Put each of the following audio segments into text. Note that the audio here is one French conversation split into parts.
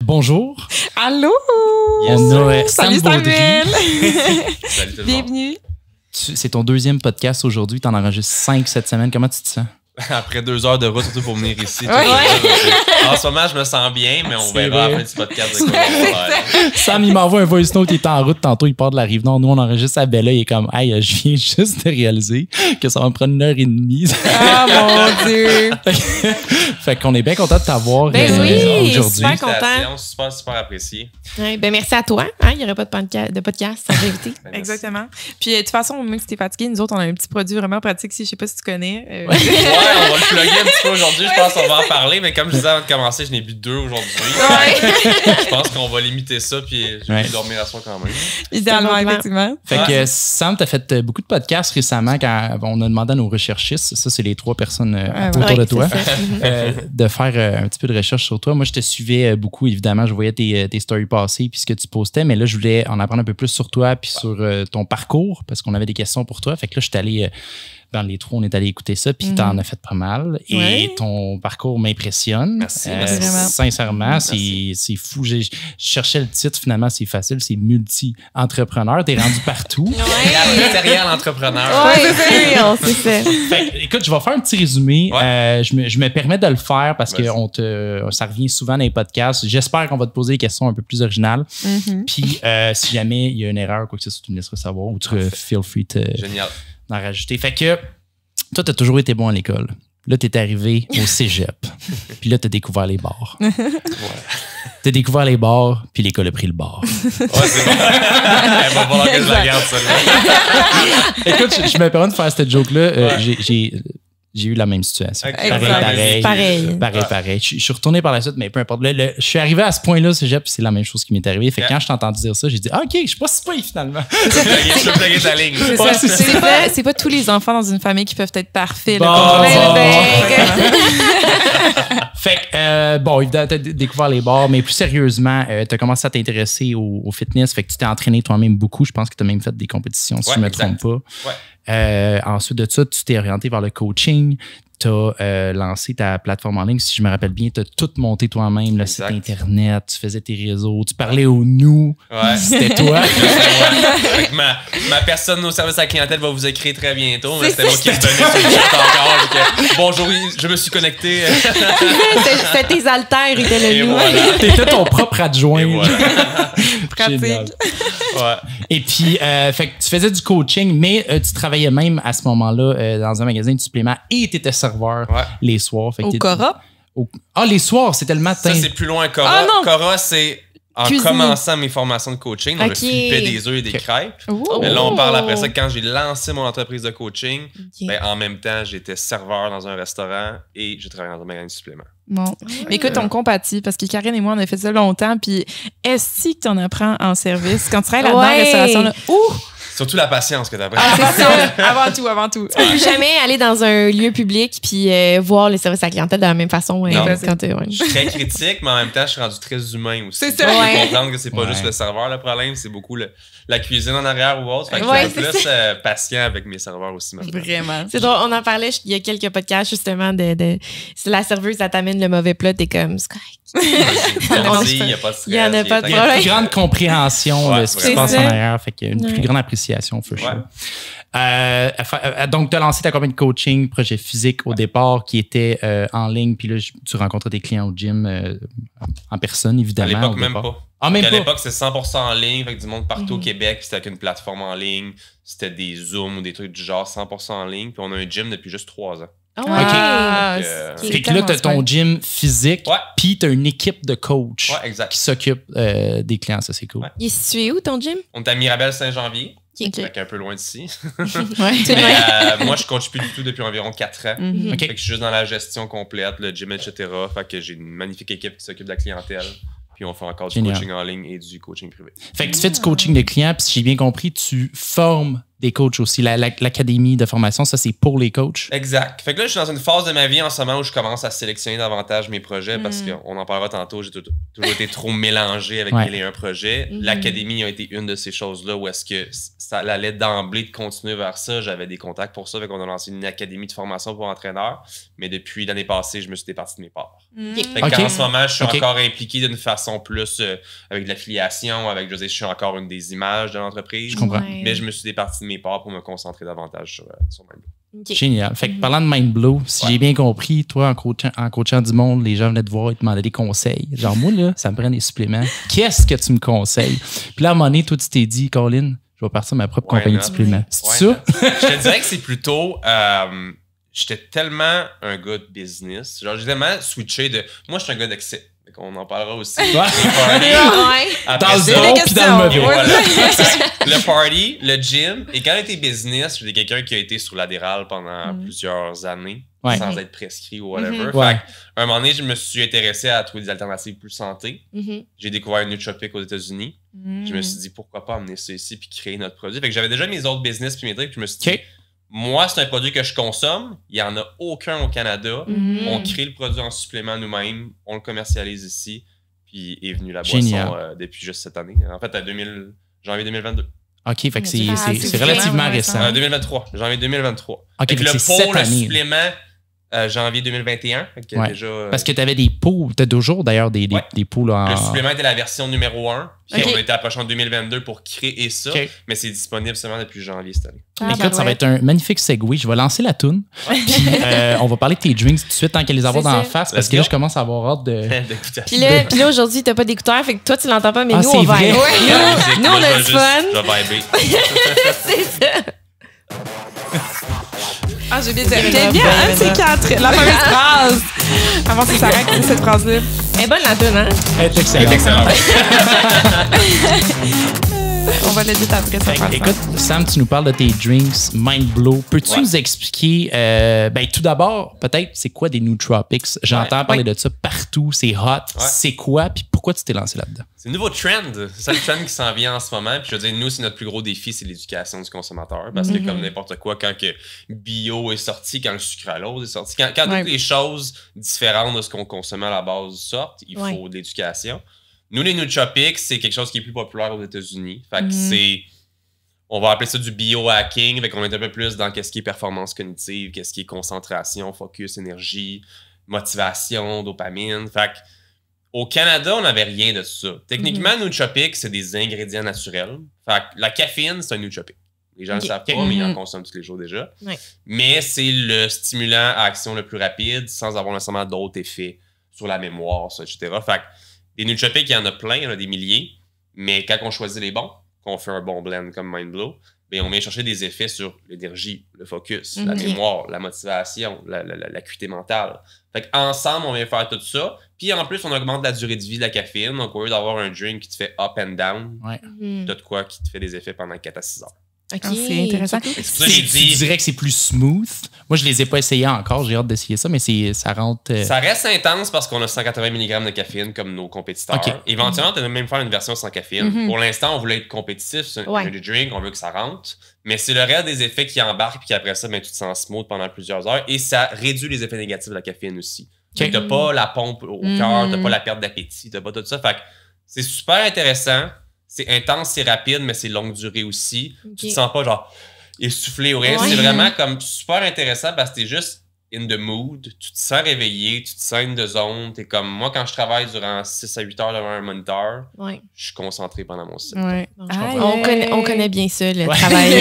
Bonjour. Allô. Yes. On a Salut Sam Baudry. Salut tout le monde. Bienvenue. C'est ton deuxième podcast aujourd'hui. Tu en enregistres 5 cette semaine. Comment tu te sens? Après 2 heures de route, surtout pour venir ici. Ouais. En ce moment, je me sens bien, mais on C'est verra à vrai. la fin du podcast de quoi on va faire. Sam, il m'envoie un voice note. Il est en route tantôt. Il part de la Rive-Nord. Nous, on enregistre à Bella. Il est comme, hey, je viens juste de réaliser que ça va me prendre 1h30. Ah mon Dieu. Fait qu'on est bien content de t'avoir Ben oui, aujourd'hui. super content. Félicitations, super apprécié. Ouais, ben merci à toi. Hein, il n'y aurait pas de podcast sans invité. Ben, merci. Exactement. Puis de toute façon, même si t'es fatigué, nous autres, on a un petit produit vraiment pratique ici. Je sais pas si tu connais. Ouais, on va le plugger un petit peu aujourd'hui. Je pense qu'on va en parler, mais comme je disais avant de commencer, je n'ai bu 2 aujourd'hui. Je pense qu'on va limiter ça, puis je vais dormir à soir quand même. Idéalement, C'est bon plan. effectivement. Fait que Sam, t'as fait beaucoup de podcasts récemment quand on a demandé à nos recherchistes, ça c'est les 3 personnes autour Ouais, de toi, c'est ça. de faire un petit peu de recherche sur toi. Moi, je te suivais beaucoup, évidemment. Je voyais tes stories passer puis ce que tu postais, mais là, je voulais en apprendre un peu plus sur toi puis sur ton parcours parce qu'on avait des questions pour toi. Fait que là, je suis allé dans les trous, on est allé écouter ça puis t'en as fait pas mal. Et Ouais. ton parcours m'impressionne. Merci. Vraiment. Sincèrement, Merci. c'est fou. Je cherchais le titre, finalement, c'est facile. C'est multi-entrepreneur. T'es rendu partout. Matériel entrepreneur. Ouais, c'est ça. Fait que, écoute, je vais faire un petit résumé. Ouais. Je me permets de le faire parce que Vas-y. ça revient souvent dans les podcasts. J'espère qu'on va te poser des questions un peu plus originales. Mhm. Puis, si jamais il y a une erreur, quoi que ce soit, tu me laisseras savoir ou tu feel free Génial. d'en rajouter. Fait que, toi, tu as toujours été bon à l'école. Là, tu es arrivé au cégep. Puis là, tu as découvert les bars. Tu as découvert les bars, puis l'école a pris le bar. Ouais, c'est bon. Il va falloir que je la garde, celle-là. Écoute, je me permets de faire cette joke-là. Ouais. J'ai eu la même situation. Ok. Pareil. Je suis retourné par la suite, mais peu importe. Je suis arrivé à ce point-là, cégep, puis c'est la même chose qui m'est arrivé. Fait que quand je t'ai entendu dire ça, j'ai dit, OK, je suis pas si pire finalement. Je peux plugger ta ligne. C'est Ouais, ça. c'est C'est pas tous les enfants dans une famille qui peuvent être parfaits. Bon. là. Fait que, bon, évidemment, t'as découvert les bars, mais plus sérieusement, t'as commencé à t'intéresser au fitness. Fait que tu t'es entraîné toi-même beaucoup. Je pense que t'as même fait des compétitions, si Ouais, je me exact. trompe pas. Ouais. Ensuite de ça, tu t'es orienté vers le coaching. Tu as lancé ta plateforme en ligne. Si je me rappelle bien, tu as tout monté toi-même, le site Exact. Internet, tu faisais tes réseaux, tu parlais au nous. Ouais. C'était toi. Fait que ma personne au service à la clientèle va vous écrire très bientôt, mais c'était moi qui revenais sur le chat encore. Donc, bonjour, je me suis connecté. C'était tes haltères, il était Et le loup. voilà. T'étais ton propre adjoint. Et voilà. Pratique. Génial. Ouais. Et puis, fait que tu faisais du coaching, mais tu travaillais même à ce moment-là dans un magasin de suppléments et tu étais serveur Ouais. les soirs. Fait que Au t'es- Cora. les soirs, c'était le matin. Ça, c'est plus loin Cora. Ah, non. Cora, c'est en Cuisine. commençant mes formations de coaching. Donc, Ok. je flippais des œufs et des Ok. crêpes. Oh. Mais là, on parle après ça quand j'ai lancé mon entreprise de coaching. Ok. Ben, en même temps, j'étais serveur dans un restaurant et je travaillais dans un magasin de suppléments. Bon. Mais écoute, on compatit parce que Karine et moi, on a fait ça longtemps. Puis, est-ce que tu en apprends en service? Quand tu travailles là-dedans, Ouais. restauration, là, ouh! Surtout la patience que t'apprends. Avant tout. Plus jamais aller dans un lieu public puis voir les services à la clientèle de la même façon. Non. Quand t'es- ouais. Je suis très critique, mais en même temps, je suis rendu très humain aussi. C'est ça. Je peux Ouais. comprendre que c'est pas Ouais. juste le serveur le problème, c'est beaucoup la cuisine en arrière ou autre. Fait que Ouais, je suis un peu c'est plus patient avec mes serveurs aussi maintenant. Vraiment. C'est drôle, on en parlait il y a quelques podcasts justement de si la serveuse elle t'amène le mauvais plat, t'es comme c'est correct. Vas-y, il n'y a pas de stress. Il y en a pas de Il y a une problème. plus grande compréhension Ouais, de ce qui se vraiment. passe en C'est ça. arrière. Fait qu'il y a une plus Ouais. grande appréciation, for sure. Ouais. Donc, tu as lancé ta compagnie de coaching, projet physique au départ, qui était en ligne. Puis là, tu rencontrais tes clients au gym en personne, À évidemment. l'époque, au même départ. pas. Ah, même À pas. l'époque, c'était 100% en ligne, avec du monde partout au Québec, puis c'était avec une plateforme en ligne, c'était des Zooms ou des trucs du genre 100% en ligne, puis on a un gym depuis juste 3 ans. Ah ouais. Ah, Donc, Fait que là, tu as ton gym physique, Ouais. puis tu as une équipe de coach Ouais, exact. qui s'occupe des clients. Ça, c'est cool. Ouais. Il est situé où ton gym? On est à Mirabel-Saint-Janvier, Ok. fait qu'un peu loin d'ici. Ouais. Mais moi, je coach plus du tout depuis environ 4 ans. Mhm. OK. Fait que je suis juste dans la gestion complète, le gym, etc. Fait que j'ai une magnifique équipe qui s'occupe de la clientèle. Puis on fait encore du Génial. coaching en ligne et du coaching privé. Fait que tu fais du coaching de clients, puis si j'ai bien compris, tu formes des coachs aussi. L'académie de formation, ça, c'est pour les coachs. Exact. Fait que là, je suis dans une phase de ma vie en ce moment où je commence à sélectionner davantage mes projets parce qu'on en parlera tantôt. J'ai toujours été trop mélangé avec 1001 projets. L'académie a été une de ces choses-là où est-ce que ça allait d'emblée de continuer vers ça. J'avais des contacts pour ça. Fait qu'on a lancé une académie de formation pour entraîneurs. Mais depuis l'année passée, je me suis départi de mes parts. Fait qu'en ce moment, je suis encore impliqué d'une façon plus avec de l'affiliation, avec, je suis encore une des images de l'entreprise. Je comprends. Mais je me suis départi de mes parts pour me concentrer davantage sur MindBlow. Génial. Fait que parlant de MindBlow, si j'ai bien compris, toi, en coachant du monde, les gens venaient te voir et te demandaient des conseils. Genre, moi, là, ça me prend des suppléments. Qu'est-ce que tu me conseilles? Puis là, à un moment donné, toi, tu t'es dit, Colin, je vais partir ma propre compagnie de suppléments. C'est ça? Je te dirais que c'est plutôt... j'étais tellement un gars de business. Genre, j'ai tellement switché de... Moi, je suis un gars d'excès. On en parlera aussi. Ouais. Dans le bon puis dans le mauvais. Voilà. Le party, le gym. Et quand j'étais business, j'étais quelqu'un qui a été sur l'adéral pendant plusieurs années sans être prescrit ou whatever. Fait à un moment donné, je me suis intéressé à trouver des alternatives plus santé. J'ai découvert Nootropic aux États-Unis. Je me suis dit, pourquoi pas amener ça ici puis créer notre produit. Fait que j'avais déjà mes autres business puis mes trucs. Puis je me suis dit, moi, c'est un produit que je consomme. Il n'y en a aucun au Canada. On crée le produit en supplément nous-mêmes. On le commercialise ici. Puis est venue la boisson depuis juste cette année. En fait, janvier 2022. OK, fait que c'est relativement récent. 2023. Janvier 2023. OK, fait que c'est cette année. Le supplément, janvier 2021. Déjà, parce que tu avais des pots. Tu as toujours d'ailleurs des pots. Là, Le supplément était la version numéro 1. Puis on était approché en 2022 pour créer ça. Mais c'est disponible seulement depuis janvier cette année. Écoute, ça va être un magnifique segue. Je vais lancer la toune. Puis on va parler de tes drinks tout de suite tant qu'elle les avoir dans la face. Parce que là, je commence à avoir hâte de. Puis là, aujourd'hui, t'as pas d'écouteurs. Fait que toi, tu l'entends pas, mais nous, on va. Nous, on a du fun. Je vais vibrer. C'est ça. Ah, j'ai bien dit. J'aime bien un de ces quatre. La fameuse phrase. Avant que ça s'arrête, cette phrase-là. Elle est bonne, la toune, hein? Elle est excellente. On va l'aider après ça. Écoute, Sam, tu nous parles de tes drinks MindBlow. Peux-tu nous expliquer, tout d'abord, peut-être, c'est quoi des nootropics? J'entends parler de ça partout, c'est hot. C'est quoi? Puis pourquoi tu t'es lancé là-dedans? C'est un nouveau trend. C'est ça le trend qui s'en vient en ce moment. Puis je veux dire, nous, c'est notre plus gros défi, c'est l'éducation du consommateur. Parce que comme n'importe quoi, quand que bio est sorti, quand le sucralose est sorti, quand toutes les choses différentes de ce qu'on consommait à la base sortent, il faut de l'éducation. Nous, les nootropics, c'est quelque chose qui est plus populaire aux États-Unis. Fait que c'est... On va appeler ça du biohacking. Fait qu'on est un peu plus dans qu'est-ce qui est performance cognitive, qu'est-ce qui est concentration, focus, énergie, motivation, dopamine. Fait que au Canada, on n'avait rien de ça. Techniquement, nootropics, c'est des ingrédients naturels. Fait que la caféine, c'est un nootropic. Les gens ne le savent pas, mais ils en consomment tous les jours déjà. Mais c'est le stimulant à action le plus rapide sans avoir nécessairement d'autres effets sur la mémoire, ça, etc. Fait que les nootropics, il y en a plein, il y en a des milliers. Mais quand on choisit les bons, qu'on fait un bon blend comme MindBlow, bien, on vient chercher des effets sur l'énergie, le focus, la mémoire, la motivation, l'acuité mentale. Fait qu'ensemble, on vient faire tout ça. Puis en plus, on augmente la durée de vie de la caféine. Donc, au lieu d'avoir un drink qui te fait up and down, t'as de quoi qui te fait des effets pendant 4 à 6 heures. Okay. C'est intéressant. Tu dirais que c'est plus smooth? Moi, je les ai pas essayés encore. J'ai hâte d'essayer ça, mais ça rentre... Ça reste intense parce qu'on a 180 mg de caféine comme nos compétiteurs. Éventuellement, on va même faire une version sans caféine. Pour l'instant, on voulait être compétitif. C'est un drink, on veut que ça rentre. Mais c'est le reste des effets qui embarquent puis qu'après ça, tu te sens smooth pendant plusieurs heures. Et ça réduit les effets négatifs de la caféine aussi. Tu n'as pas la pompe au cœur, tu n'as pas la perte d'appétit, tu n'as pas tout ça. Fait que c'est super intéressant. C'est intense, c'est rapide, mais c'est longue durée aussi. Tu te sens pas genre essoufflé ou rien. C'est vraiment comme super intéressant parce que t'es juste in the mood. Tu te sens réveillé, tu te sens in the zone. T'es comme moi, quand je travaille durant 6 à 8 heures devant un moniteur, je suis concentré pendant mon site. On connaît bien ça, le travail.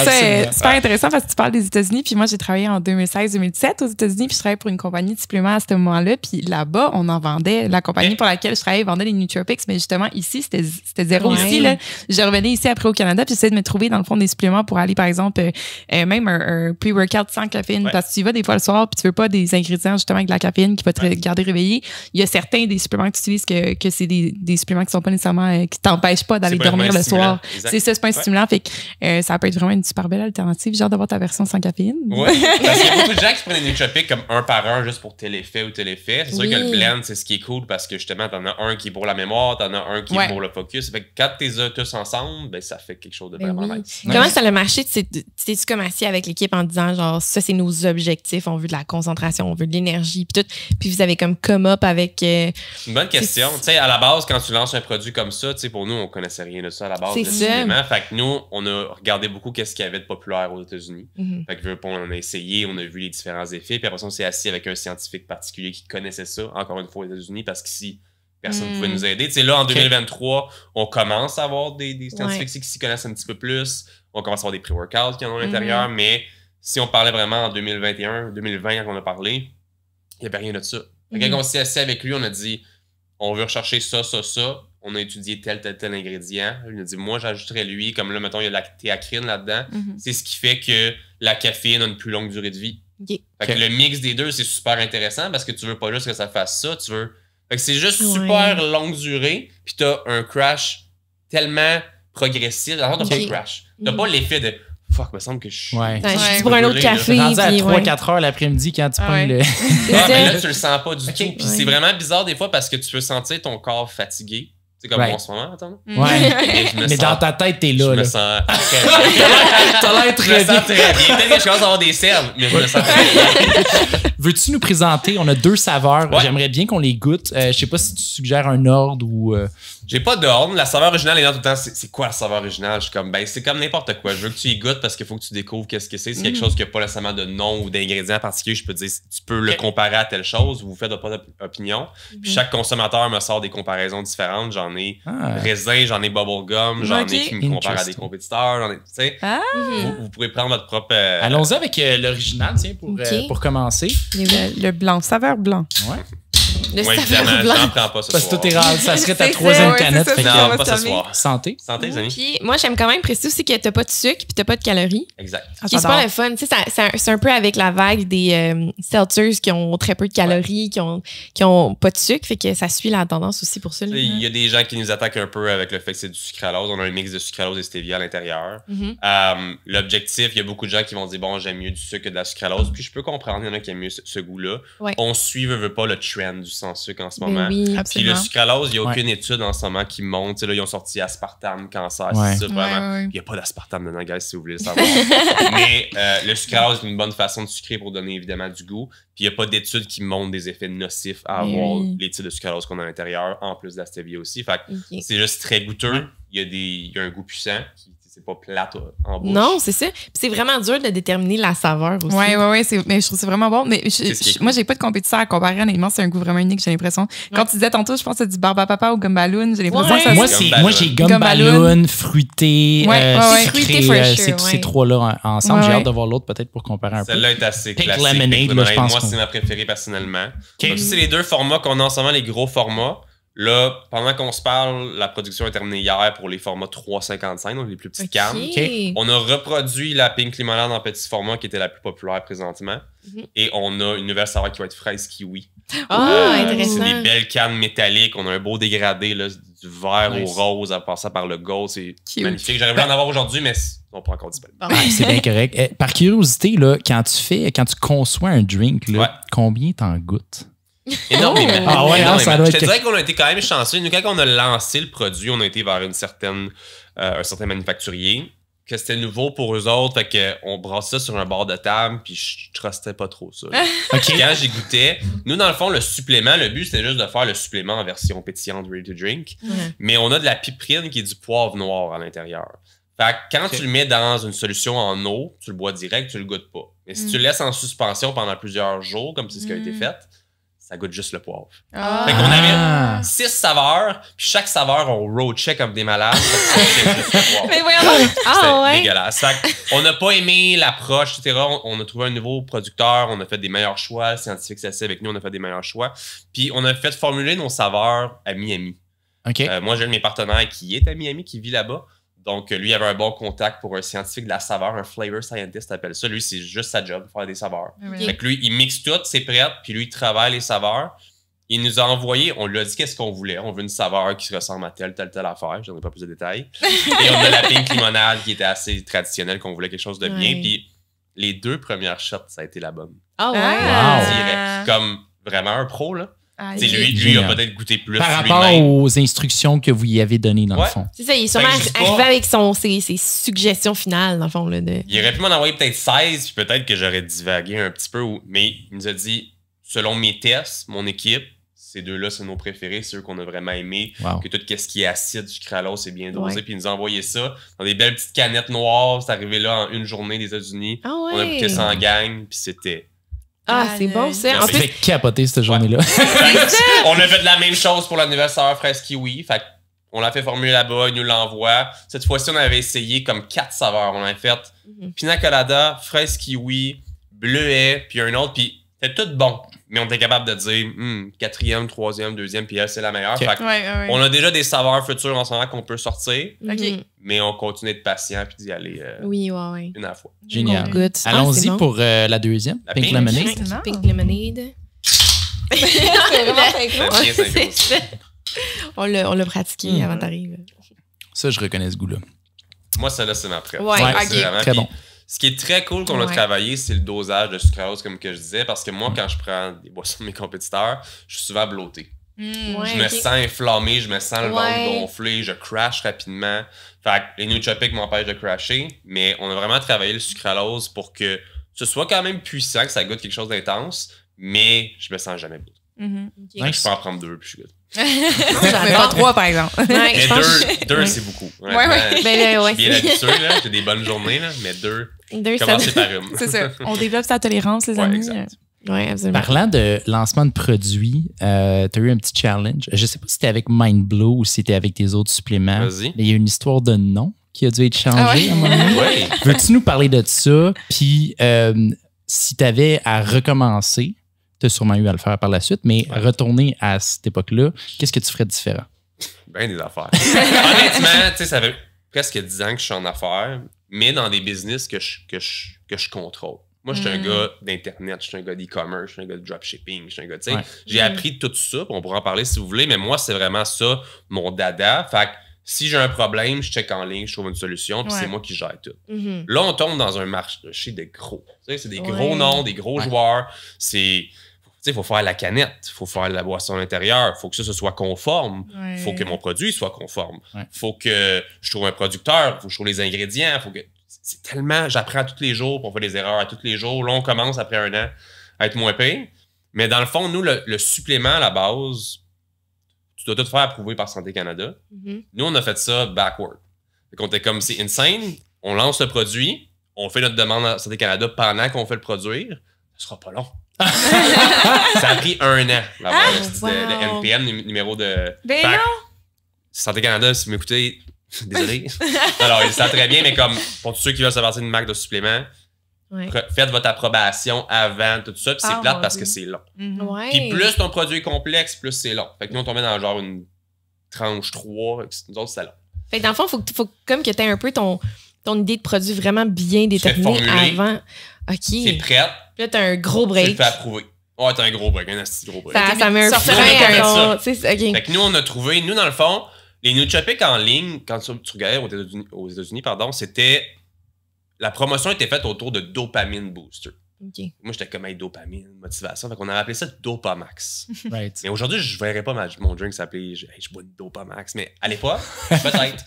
C'est super intéressant parce que tu parles des États-Unis. Puis moi, j'ai travaillé en 2016-2017 aux États-Unis. Puis je travaillais pour une compagnie de suppléments à ce moment-là. Puis là-bas, on en vendait. La compagnie pour laquelle je travaillais vendait les nootropics. Mais justement, ici, c'était zéro aussi. Là. Je revenais ici après au Canada. Puis j'essayais de me trouver, dans le fond, des suppléments pour aller, par exemple, même un pre-workout garde sans caféine. Ouais. Parce que tu y vas des fois le soir, puis tu veux pas des ingrédients justement avec de la caféine qui va te garder réveillé. Il y a certains des suppléments que tu utilises que c'est des suppléments qui sont pas nécessairement, qui t'empêchent pas d'aller C'est pas dormir vraiment le soir. stimulant. Exact. C'est ça, c'est pas un stimulant. Fait que ça peut être vraiment une super belle alternative. J'ai hâte d'avoir ta version sans caféine. Ouais, parce qu'il y a beaucoup de gens qui prennent des nootropiques comme un par un juste pour tel effet ou tel effet. C'est sûr que le blend, c'est ce qui est cool parce que justement, t'en as un qui est pour la mémoire, t'en as un qui est pour le focus. Fait que quand t'es tous ensemble, ben ça fait quelque chose de vraiment nice. Comment ça a marché? T'es-tu comme assis avec l'équipe en disant genre ça c'est nos objectifs, on veut de la concentration, on veut de l'énergie puis tout. Puis vous avez comme come up avec. C'est une bonne question. Tu sais, à la base, quand tu lances un produit comme ça, tu sais, pour nous, on connaissait rien de ça à la base. C'est de ça. suppléments. Fait que nous, on a regardé beaucoup qu'est-ce qu'il y avait de populaire aux États-Unis. Fait que on a essayé, on a vu les différents effets. Puis après ça, on s'est assis avec un scientifique particulier qui connaissait ça, encore une fois aux États-Unis, parce qu'ici, personne ne pouvait nous aider. Tu sais, là, en 2023, on commence à avoir des scientifiques qui s'y connaissent un petit peu plus. On commence à avoir des pré-workouts qui en ont à l'intérieur. Mais si on parlait vraiment en 2021, 2020, quand on a parlé, il n'y avait rien de ça. Quand on s'est assis avec lui, on a dit on veut rechercher ça, ça, ça. On a étudié tel ingrédient. Il a dit moi, j'ajouterais lui. Comme là, mettons, il y a de la théacrine là-dedans. C'est ce qui fait que la caféine a une plus longue durée de vie. Fait que le mix des deux, c'est super intéressant parce que tu veux pas juste que ça fasse ça. Tu veux. Fait que c'est juste super longue durée. Puis t'as un crash tellement progressif. D'abord, t'as pas de crash. T'as pas l'effet de fuck, me semble que je suis. Je suis pour un autre café. Rendu à 3-4 heures l'après-midi quand tu prends le. Mais là, tu le sens pas du tout. Puis c'est vraiment bizarre des fois parce que tu peux sentir ton corps fatigué. C'est comme moi en ce moment, attends. Mais dans ta tête, t'es là. Je me sens très bien. T'as l'air très bien. Peut-être que je commence à avoir des cernes, mais je me sens très bien. Veux-tu nous présenter? On a 2 saveurs. Ouais. J'aimerais bien qu'on les goûte. Je sais pas si tu suggères un ordre ou. J'ai pas d'ordre. La saveur originale est là tout le temps. C'est quoi la saveur originale? Je suis comme, ben, c'est comme n'importe quoi. Je veux que tu y goûtes parce qu'il faut que tu découvres qu'est-ce que c'est. C'est quelque chose qui n'a pas nécessairement de nom ou d'ingrédient particulier. Je peux te dire, tu peux le comparer à telle chose. Vous faites pas d'opinion. Puis chaque consommateur me sort des comparaisons différentes. J'en ai raisin, j'en ai bubblegum, j'en ai qui me comparent à des compétiteurs. J'en ai, tu sais. Vous pourrez prendre votre propre. Allons-y avec l'original, tiens, pour commencer. Le blanc, saveur blanc. Ouais. Moi, évidemment, j'en prends pas ce soir. Parce que tout est rare, ça serait ta 3e canette. Non, pas ce soir. Santé. Santé, les amis. Puis moi, j'aime quand même préciser aussi que t'as pas de sucre puis t'as pas de calories. Exact. Qui est pas le fun. Tu sais, c'est un peu avec la vague des seltzers qui ont très peu de calories, qui ont pas de sucre. Fait que ça suit la tendance aussi pour ça. Il y a des gens qui nous attaquent un peu avec le fait que c'est du sucralose. On a un mix de sucralose et stevia à l'intérieur. L'objectif, il y a beaucoup de gens qui vont dire bon, j'aime mieux du sucre que de la sucralose. Puis je peux comprendre, il y en a qui aiment mieux ce goût-là. On suit, veut pas le trend du sans sucre en ce moment. Oui, puis le sucralose, il n'y a aucune étude en ce moment qui montre. Là, ils ont sorti aspartame, cancer, c'est ça, vraiment. Il n'y a pas d'aspartame dedans, guys, si vous voulez le savoir. Mais le sucralose est une bonne façon de sucrer pour donner évidemment du goût. Puis il n'y a pas d'études qui montrent des effets nocifs à avoir les types de sucralose qu'on a à l'intérieur, en plus de la stevia aussi. Fait que c'est juste très goûteux. Il y a un goût puissant c'est pas plate en bouche. Non, c'est ça. Puis c'est vraiment dur de déterminer la saveur aussi. Oui. Mais je trouve que c'est vraiment bon. Mais moi, j'ai pas de compétiteur à comparer. Honnêtement, c'est un goût vraiment unique, j'ai l'impression. Quand tu disais tantôt, je pense que c'est du Barbapapa ou Gumballoon. J'ai l'impression que ça moi, j'ai Gumballoon, fruité, sucré. C'est ces 3-là ensemble. J'ai hâte de voir l'autre peut-être pour comparer un peu. Celle-là est assez Pink classique. Lemonade, là, je pense. Moi, c'est ma préférée personnellement. Donc, c'est les 2 formats qu'on a en ce moment, les gros formats. Là, pendant qu'on se parle, la production est terminée hier pour les formats 3,55, donc les plus petites cannes. On a reproduit la Pink Lemonade en petit format qui était la plus populaire présentement. Et on a une nouvelle saveur qui va être fraise kiwi. Intéressant. C'est des belles cannes métalliques. On a un beau dégradé là, du vert au rose en passant par le gold. C'est magnifique. J'aurais voulu en avoir aujourd'hui, mais on pas encore disponible. C'est bien correct. Par curiosité, là, quand tu conçois un drink, là, combien t'en goûtes? Énormément. Je te dirais qu'on a été quand même chanceux. Nous, quand on a lancé le produit, on a été vers un certain manufacturier, que c'était nouveau pour eux autres. Fait qu'on brassait ça sur un bord de table, puis je trustais pas trop ça. Quand j'y goûtais, nous, dans le fond, le supplément, le but, c'était juste de faire le supplément en version pétillante, ready to drink. Mais on a de la piperine qui est du poivre noir à l'intérieur. Fait que quand tu le mets dans une solution en eau, tu le bois direct, tu le goûtes pas. Mais si tu le laisses en suspension pendant plusieurs jours, comme c'est ce qui a été fait, ça goûte juste le poivre. Fait qu'on avait 6 saveurs, puis chaque saveur, on roachait comme des malades. Mais voyons, c'était dégueulasse. Fait on n'a pas aimé l'approche, etc. On a trouvé un nouveau producteur, on a fait des meilleurs choix. Le scientifique s'est assis avec nous, on a fait des meilleurs choix. Puis on a fait formuler nos saveurs à Miami. Moi, j'ai un de mes partenaires qui est à Miami, qui vit là-bas. Donc, lui, il avait un bon contact pour un scientifique de la saveur, un flavor scientist, appelle ça. Lui, c'est juste sa job, faire des saveurs. Oui. Fait que lui, il mixe tout, c'est prêt, puis lui, il travaille les saveurs. Il nous a envoyé, on lui a dit qu'est-ce qu'on voulait. On veut une saveur qui ressemble à telle affaire. Je n'en ai pas plus de détails. Et on a la pink limonade qui était assez traditionnelle, qu'on voulait quelque chose de bien. Puis les 2 premières shots, ça a été la bonne. Ah ouais. Wow. Direct. Comme vraiment un pro, là. Ah, T'sais, lui, il a peut-être goûté plus Par rapport lui-même. aux instructions que vous y avez données, dans le fond. C'est ça, il est sûrement Fait que je sais pas. arrivé avec ses suggestions finales, dans le fond. Là, de... Il aurait pu m'en envoyer peut-être 16, puis peut-être que j'aurais divagué un petit peu. Mais il nous a dit, selon mes tests, mon équipe, ces 2-là, c'est nos préférés, c'est eux qu'on a vraiment aimés. Wow. Que tout ce qui est acide, sucralose, c'est bien dosé. Ouais. Puis il nous a envoyé ça dans des belles petites canettes noires. C'est arrivé là en une journée des États-Unis. Ah ouais. On a goûté ça en gang, puis c'était... Ah, c'est bon ça. En Merci. Ça plus, fait capoter cette journée-là. On a fait la même chose pour l'anniversaire fraise kiwi. Fait on l'a fait formuler là-bas, il nous l'envoie. Cette fois-ci, on avait essayé comme 4 saveurs. On avait fait pina colada, fraise kiwi, bleuet, puis un autre. Puis c'était tout bon. Mais on était capable de dire 4e, 3e, 2e, puis elle, c'est la meilleure. Okay. Fait que Ouais. on a déjà des saveurs futures en ce moment qu'on peut sortir, OK. mais on continue d'être patient puis d'y aller Oui, ouais. une à la fois. Génial. Good. Allons-y c'est bon. pour la deuxième, La Pink pink. Lemonade. Excellent. Pink Lemonade. C'est vraiment synchro. C'est bien synchro. C'est ça. On l'a pratiqué avant d'arriver. Ça, je reconnais ce goût-là. Moi, celle-là, c'est ma préférée. Ouais, Ouais, C'est ok. vraiment- Très puis bon. Ce qui est très cool qu'on a Ouais. travaillé, c'est le dosage de sucralose, comme que je disais, parce que moi, quand je prends des boissons de mes compétiteurs, je suis souvent bloaté. Ouais, Je me ok. sens inflammé, je me sens le ventre Ouais. gonflé, je crash rapidement. Fait que les nootropics m'empêchent de crasher, mais on a vraiment travaillé le sucralose pour que ce soit quand même puissant, que ça goûte quelque chose d'intense, mais je me sens jamais bloaté. Ok. Nice. Je peux en prendre 2, puis je suis good. Mais pas 3, par exemple. Ouais, Mais je pense 2, ouais. c'est beaucoup. Ouais. Honnêtement, Ben là, ouais. je suis bien habitué, là. J'ai des bonnes journées, là, mais 2, 2, ça... commencez par une. C'est ça. On développe sa tolérance, les Ouais, amis. exact. Ouais, absolument. Parlant de lancement de produits, tu as eu un petit challenge. Je sais pas si c'était avec MindBlow ou si c'était avec tes autres suppléments. Vas-y. Mais il y a une histoire de nom qui a dû être changée Ah ouais? à un moment donné. Ouais. Veux-tu nous parler de ça? Puis, si tu avais à recommencer, tu as sûrement eu à le faire par la suite, mais retourner à cette époque-là, qu'est-ce que tu ferais de différent? Ben des affaires. Honnêtement, tu sais, ça fait presque 10 ans que je suis en affaires, mais dans des business que je contrôle. Moi, je suis un gars d'Internet, je suis un gars d'e-commerce, je suis un gars de dropshipping, je suis un gars, tu sais, Ouais. j'ai appris tout ça, puis on pourra en parler si vous voulez, mais moi, c'est vraiment ça, mon dada. Fait que si j'ai un problème, je check en ligne, je trouve une solution, puis Ouais. c'est moi qui gère tout. Mhm. Là, on tombe dans un marché de gros. Tu sais, c'est des gros Ouais. noms, des gros joueurs. C'est... Tu sais, il faut faire la canette, il faut faire la boisson à l'intérieur, il faut que ça soit conforme, il faut que mon produit soit conforme, il Ouais. faut que je trouve un producteur, il faut que je trouve les ingrédients, faut que... C'est tellement... J'apprends tous les jours, puis on fait des erreurs à tous les jours. Là, on commence après un an à être moins payé. Mais dans le fond, nous, le supplément à la base, tu dois tout faire approuver par Santé Canada. Mhm. Nous, on a fait ça backward. Fait qu'on était comme, c'est insane, on lance le produit, on fait notre demande à Santé Canada pendant qu'on fait le produire, ça sera pas long. Ça a pris 1 an, l'avoir le wow. NPM, numéro de... Ben Fait que, non! Santé Canada, si vous m'écoutez, désolé. Alors, il sent très bien, mais comme pour tous ceux qui veulent se partir d'une marque de supplément, Ouais. faites votre approbation avant tout ça, puis c'est Ah, plate mon parce Dieu. que c'est long. Ouais. Puis plus ton produit est complexe, plus c'est long. Fait que nous, on tombait dans genre une tranche 3, nous autres, c'est long. Fait que dans le fond, faut comme que tu aies un peu ton idée de produit vraiment bien déterminée formulé. avant. OK. C'est Puis prêt, là, t'as un gros tu le break. fais approuver. Ouais, t'as un gros break, un asti gros break. Ça met un Sortez frein le à ça. ton... tu sais, OK. Fait que nous, on a trouvé, nous, dans le fond, les nootropics en ligne, quand tu regardais aux États-Unis, c'était... La promotion était faite autour de dopamine booster. OK. Moi, j'étais comme, hey, dopamine, motivation. Fait qu'on avait appelé ça Dopamax. Right. Mais aujourd'hui, je ne verrais pas mon drink s'appeler je bois une Dopamax. Mais à l'époque, peut-être.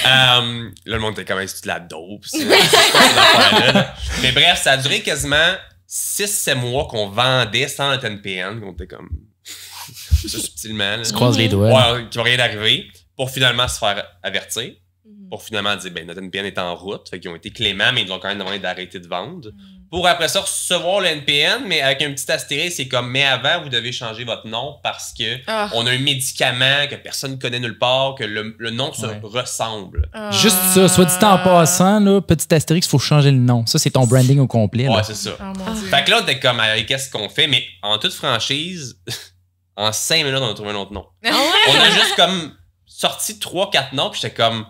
Là, le monde était comme, hey, c'est de la dope. C'est quoi cette affaire-là? Mais bref, ça a duré quasiment 6-7 mois qu'on vendait sans le 10PN. On était comme, ça subtilement. Là. Tu croises les doigts. Ouais, qu'il va rien arriver. Pour finalement se faire avertir. Mhm. Pour finalement dire, ben, notre NPN est en route. Fait qu'ils ont été cléments, mais ils ont quand même demandé d'arrêter de vendre. Pour après ça, recevoir le NPN, mais avec un petit astérisque, c'est comme, mais avant, vous devez changer votre nom parce que Ah. on a un médicament que personne ne connaît nulle part, que le nom se Ouais. ressemble. Juste ça, soit dit en passant, là, petit astérix, il faut changer le nom. Ça, c'est ton branding au complet. Ouais, Là. c'est ça. Oh mon Dieu. Fait que là, on était comme, hey, qu'est-ce qu'on fait? Mais en toute franchise, en 5 minutes, on a trouvé un autre nom. Ah ouais? On a juste comme sorti 3-4 noms, puis j'étais comme,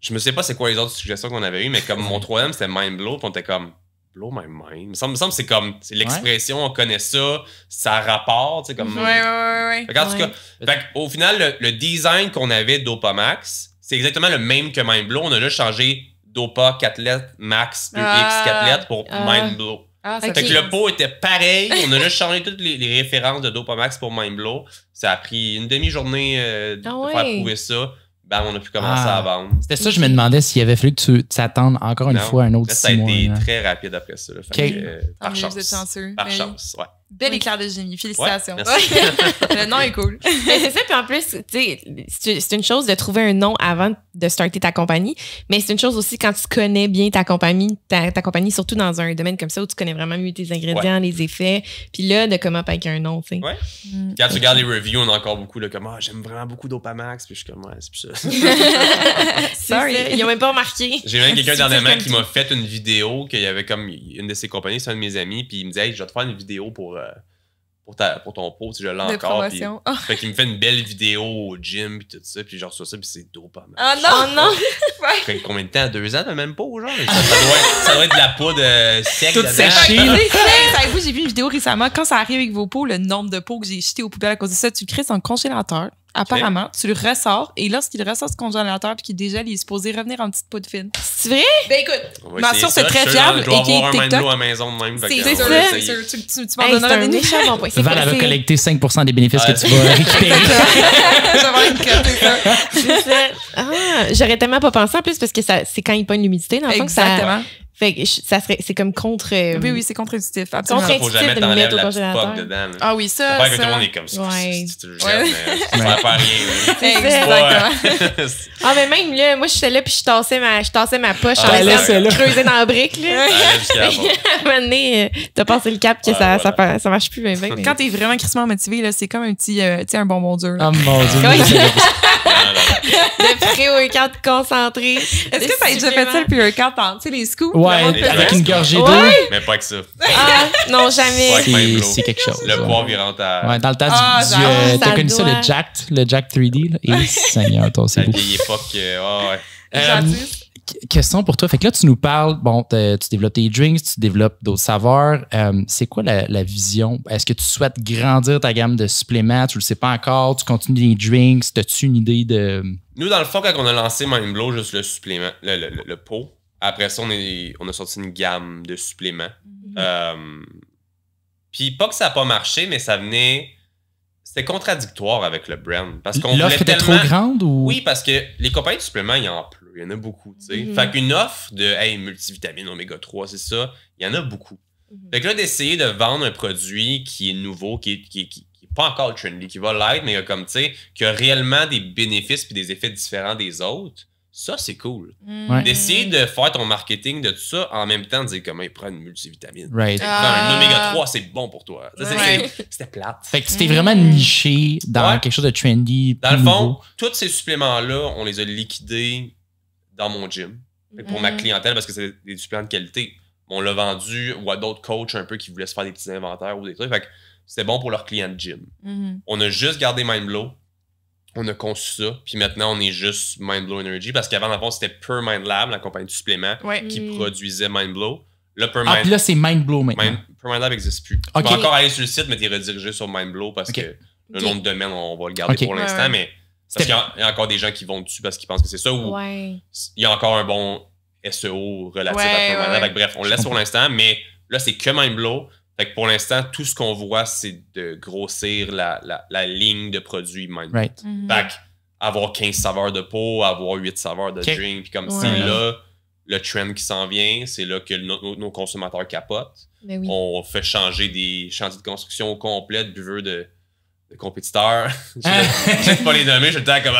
je me sais pas c'est quoi les autres suggestions qu'on avait eues, mais comme mon troisième, c'était Mind Blow, puis on était comme Blow my mind. Il me semble que c'est l'expression, on connaît ça, ça a rapport, tu sais, comme. Ouais. En tout cas, au final, le design qu'on avait Dopamax, c'est exactement le même que Mind Blow. On a juste changé Dopa 4 lettres, Max 2X 4 lettres pour Mind Blow. Fait que le pot était pareil. On a juste changé toutes les références de Dopamax pour Mind Blow. Ça a pris une demi-journée de faire prouver ça. Ben, on a pu commencer à vendre. C'était ça, je me demandais s'il avait fallu que tu t'attendes encore une fois un autre 6 mois. Ça a été très rapide après ça. Là. Par chance. Vous êtes chanceux. Par chance, ouais. Bel éclair de génie. Félicitations. Ouais, merci. Le nom est cool. C'est ça, puis en plus, tu sais, c'est une chose de trouver un nom avant de starter ta compagnie, mais c'est une chose aussi quand tu connais bien ta compagnie, surtout dans un domaine comme ça où tu connais vraiment mieux tes ingrédients, les effets, puis là, de come up avec un nom, tu sais. Ouais. Quand tu regardes les reviews, on a encore beaucoup, là, comme j'aime vraiment beaucoup Dopamax, puis je suis comme, c'est plus ça. Sorry. Ils ont même pas remarqué. J'ai même quelqu'un dernièrement qui m'a fait une vidéo, qu'il y avait comme une de ses compagnies, c'est un de mes amis, puis il me disait, hey, je vais te faire une vidéo pour ton pot, si je l'ai encore. Puis, fait qu'il me fait une belle vidéo au gym, puis tout ça, puis je reçois ça, puis c'est Dopamax. Oh non! Fait combien de temps? 2 ans, le même pot, genre? Ça doit être de la poudre sec. Toute séchée. Savez-vous, j'ai vu une vidéo récemment, quand ça arrive avec vos pots, le nombre de pots que j'ai jetés aux poubelles à cause de ça, tu le crées dans le congélateur. Apparemment, tu le ressors et lorsqu'il ressort du congélateur puis qu'il dégèle, il est supposé revenir en petite poudre fine. C'est vrai? Ben écoute, ma source est très fiable et qui est avoir un TikTok. Mindblow à la maison de même. C'est sûr. Tu m'en donneras des méchant bon point. Val, elle va collecter 5% des bénéfices que tu vas récupérer. Je vais avoir une cote, c'est ça. J'aurais tellement pas pensé en plus parce que c'est quand il pogne l'humidité dans le fond que ça. Exactement. Fait que c'est comme contre. Oui, c'est contre-intuitif. Absolument. Faut jamais t'enlèves la petite poque dedans. Ah oui, ça. Pas que tout le monde est comme ça. Ouais. Si tu le jettes, mais ça sert pas à rien. Exactement. Ah, mais même là, moi, j'étais là puis je tassais ma poche en laissez-la. creuser dans la brique. Là. À un moment donné, t'as passé le cap que ça marche plus. Ben. Quand t'es vraiment crissement motivé, là, c'est comme un petit un bonbon dur. Oh mon Dieu. De pré-workout concentré. Est-ce que t'as déjà fait ça le pre-workout tu sais, les scoops? Ouais, avec une gorgée d'eau. Mais pas que ça. Non, jamais. C'est quelque chose. Le poivre, il rentre à. Ouais, dans le temps t'as connu ça, le Jack 3D, là? Et Seigneur, toi, c'est La beau. vieille époque, Question pour toi. Fait que là, tu nous parles, tu développes tes drinks, tu développes d'autres saveurs. C'est quoi la vision? Est-ce que tu souhaites grandir ta gamme de suppléments? Tu le sais pas encore? Tu continues les drinks? As-tu une idée de... Nous, dans le fond, quand on a lancé Mindblow, juste le supplément, le pot, après ça, on a sorti une gamme de suppléments. Puis pas que ça n'a pas marché, mais ça venait... C'était contradictoire avec le brand. Parce qu'on l'offre était trop grande ou... Oui, parce que les compagnies de suppléments, il y en a plus. Il y en a beaucoup, tu sais. Fait qu'une offre de multivitamine, oméga 3, c'est ça, il y en a beaucoup. Fait que là, d'essayer de vendre un produit qui est nouveau, qui est pas encore trendy, qui va l'être, mais comme, tu sais, qui a réellement des bénéfices puis des effets différents des autres, ça, c'est cool. Ouais. D'essayer de faire ton marketing de tout ça en même temps, de dire comment il prend une multivitamine. Right. Il prend un oméga 3, c'est bon pour toi. C'était plate. Fait que tu t'es vraiment niché dans quelque chose de trendy. Dans le fond, nouveau. tous ces suppléments-là, on les a liquidés dans mon gym. Fait que pour ma clientèle, parce que c'est des suppléments de qualité. On l'a vendu ou à d'autres coachs un peu qui voulaient se faire des petits inventaires ou des trucs. Fait que c'était bon pour leurs clients de gym. On a juste gardé Mindblow. On a conçu ça. Puis maintenant, on est juste Mindblow Energy. Parce qu'avant, dans le fond, c'était Pure Mind Lab, la compagnie de suppléments, qui produisait Mindblow. Là, puis là, c'est Mindblow maintenant. Pure Mind Lab n'existe plus. Tu peux encore aller sur le site, mais tu es redirigé sur Mindblow parce que le nom de domaine, on va le garder pour l'instant. Mais parce qu'il y a encore des gens qui vont dessus parce qu'ils pensent que c'est ça. Ou il y a encore un bon SEO relatif à Pure Mind Lab. Bref, on le laisse pour l'instant. Mais là, c'est que Mindblow. Fait que pour l'instant, tout ce qu'on voit, c'est de grossir la ligne de produits Mindblow. Right. Fait avoir 15 saveurs de pot, avoir 8 saveurs de drink, puis comme c'est là le trend qui s'en vient, c'est là que nos consommateurs capotent. On fait changer des chantiers de construction au complet de buveurs de compétiteurs. Je ne pas les nommer, je suis le temps comme...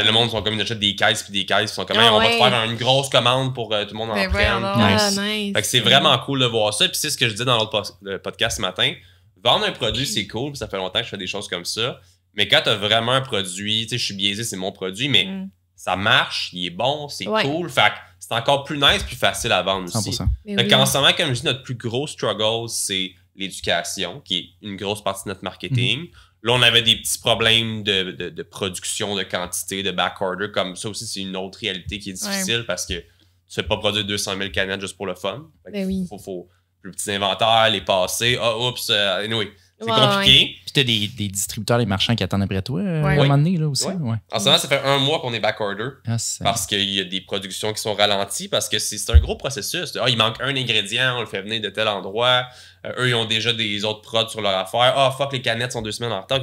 le monde sont comme ils achètent des caisses puis des caisses, ils sont comme on va te faire une grosse commande pour tout le monde en prenne. Nice. Fait que c'est vraiment cool de voir ça. Puis c'est ce que je disais dans l'autre podcast ce matin. Vendre un produit, c'est cool, puis ça fait longtemps que je fais des choses comme ça. Mais quand tu as vraiment un produit, tu sais, je suis biaisé, c'est mon produit, mais ça marche, il est bon, c'est cool. Fait que c'est encore plus nice, plus facile à vendre aussi. 100%. Fait qu'en ce moment, comme je dis, notre plus gros struggle, c'est l'éducation, qui est une grosse partie de notre marketing. Là, on avait des petits problèmes de production, de quantité, de backorder. Comme ça aussi, c'est une autre réalité qui est difficile parce que tu fais pas produire 200 000 canettes juste pour le fun. Faut le petit inventaire, les passer. Anyway, c'est compliqué. Puis t'as des distributeurs, des marchands qui attendent après toi à un moment donné, là aussi. Ouais. En ce moment, ça fait 1 mois qu'on est backorder parce qu'il y a des productions qui sont ralenties parce que c'est un gros processus. Il manque un ingrédient, on le fait venir de tel endroit. Eux, ils ont déjà des autres prods sur leur affaire. Fuck, les canettes sont 2 semaines en retard.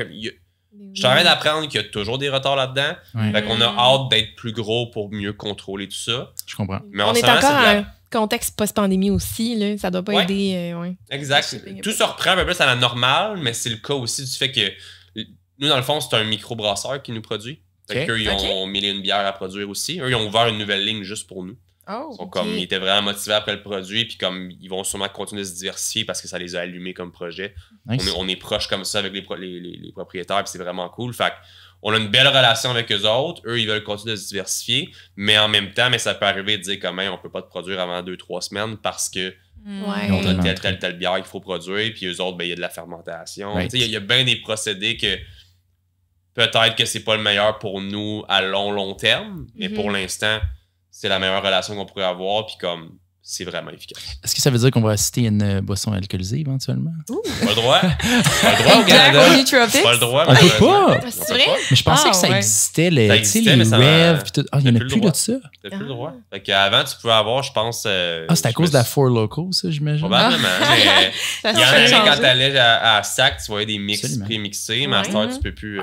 Je suis en train d'apprendre qu'il y a toujours des retards là-dedans. Fait qu'on a hâte d'être plus gros pour mieux contrôler tout ça. Je comprends. Mais on est encore un contexte post-pandémie aussi. Là. Ça doit pas aider. Exact. Tout se reprend un peu plus à la normale, mais c'est le cas aussi du fait que nous, dans le fond, c'est un microbrasseur qui nous produit. Fait qu'eux, ils ont 1001 bières à produire aussi. Eux, ils ont ouvert une nouvelle ligne juste pour nous. Ils étaient vraiment motivés après le produit, puis comme ils vont sûrement continuer de se diversifier parce que ça les a allumés comme projet. Nice. On est proche comme ça avec les propriétaires, puis c'est vraiment cool. Fait on a une belle relation avec eux autres. Eux, ils veulent continuer de se diversifier, mais en même temps, ça peut arriver de dire comment on peut pas te produire avant 2-3 semaines parce que on a telle bière qu'il faut produire, puis eux autres, il y a de la fermentation. Il y a bien des procédés que peut-être que c'est pas le meilleur pour nous à long terme, mais pour l'instant, c'est la meilleure relation qu'on pourrait avoir, puis comme c'est vraiment efficace. Est-ce que ça veut dire qu'on va assister à une boisson alcoolisée éventuellement? Pas le droit. Pas le droit au Canada. Pas le droit. On peut pas. C'est vrai? Mais je pensais que ça existait, les rêves. Il n'y en a plus de ça. T'as plus le droit. Fait qu'avant, tu pouvais avoir, je pense... c'est à cause de la Four Loko, ça, j'imagine? Probablement. Il y en avait quand t'allais à SAC, tu voyais des mix prémixés. Master, tu peux plus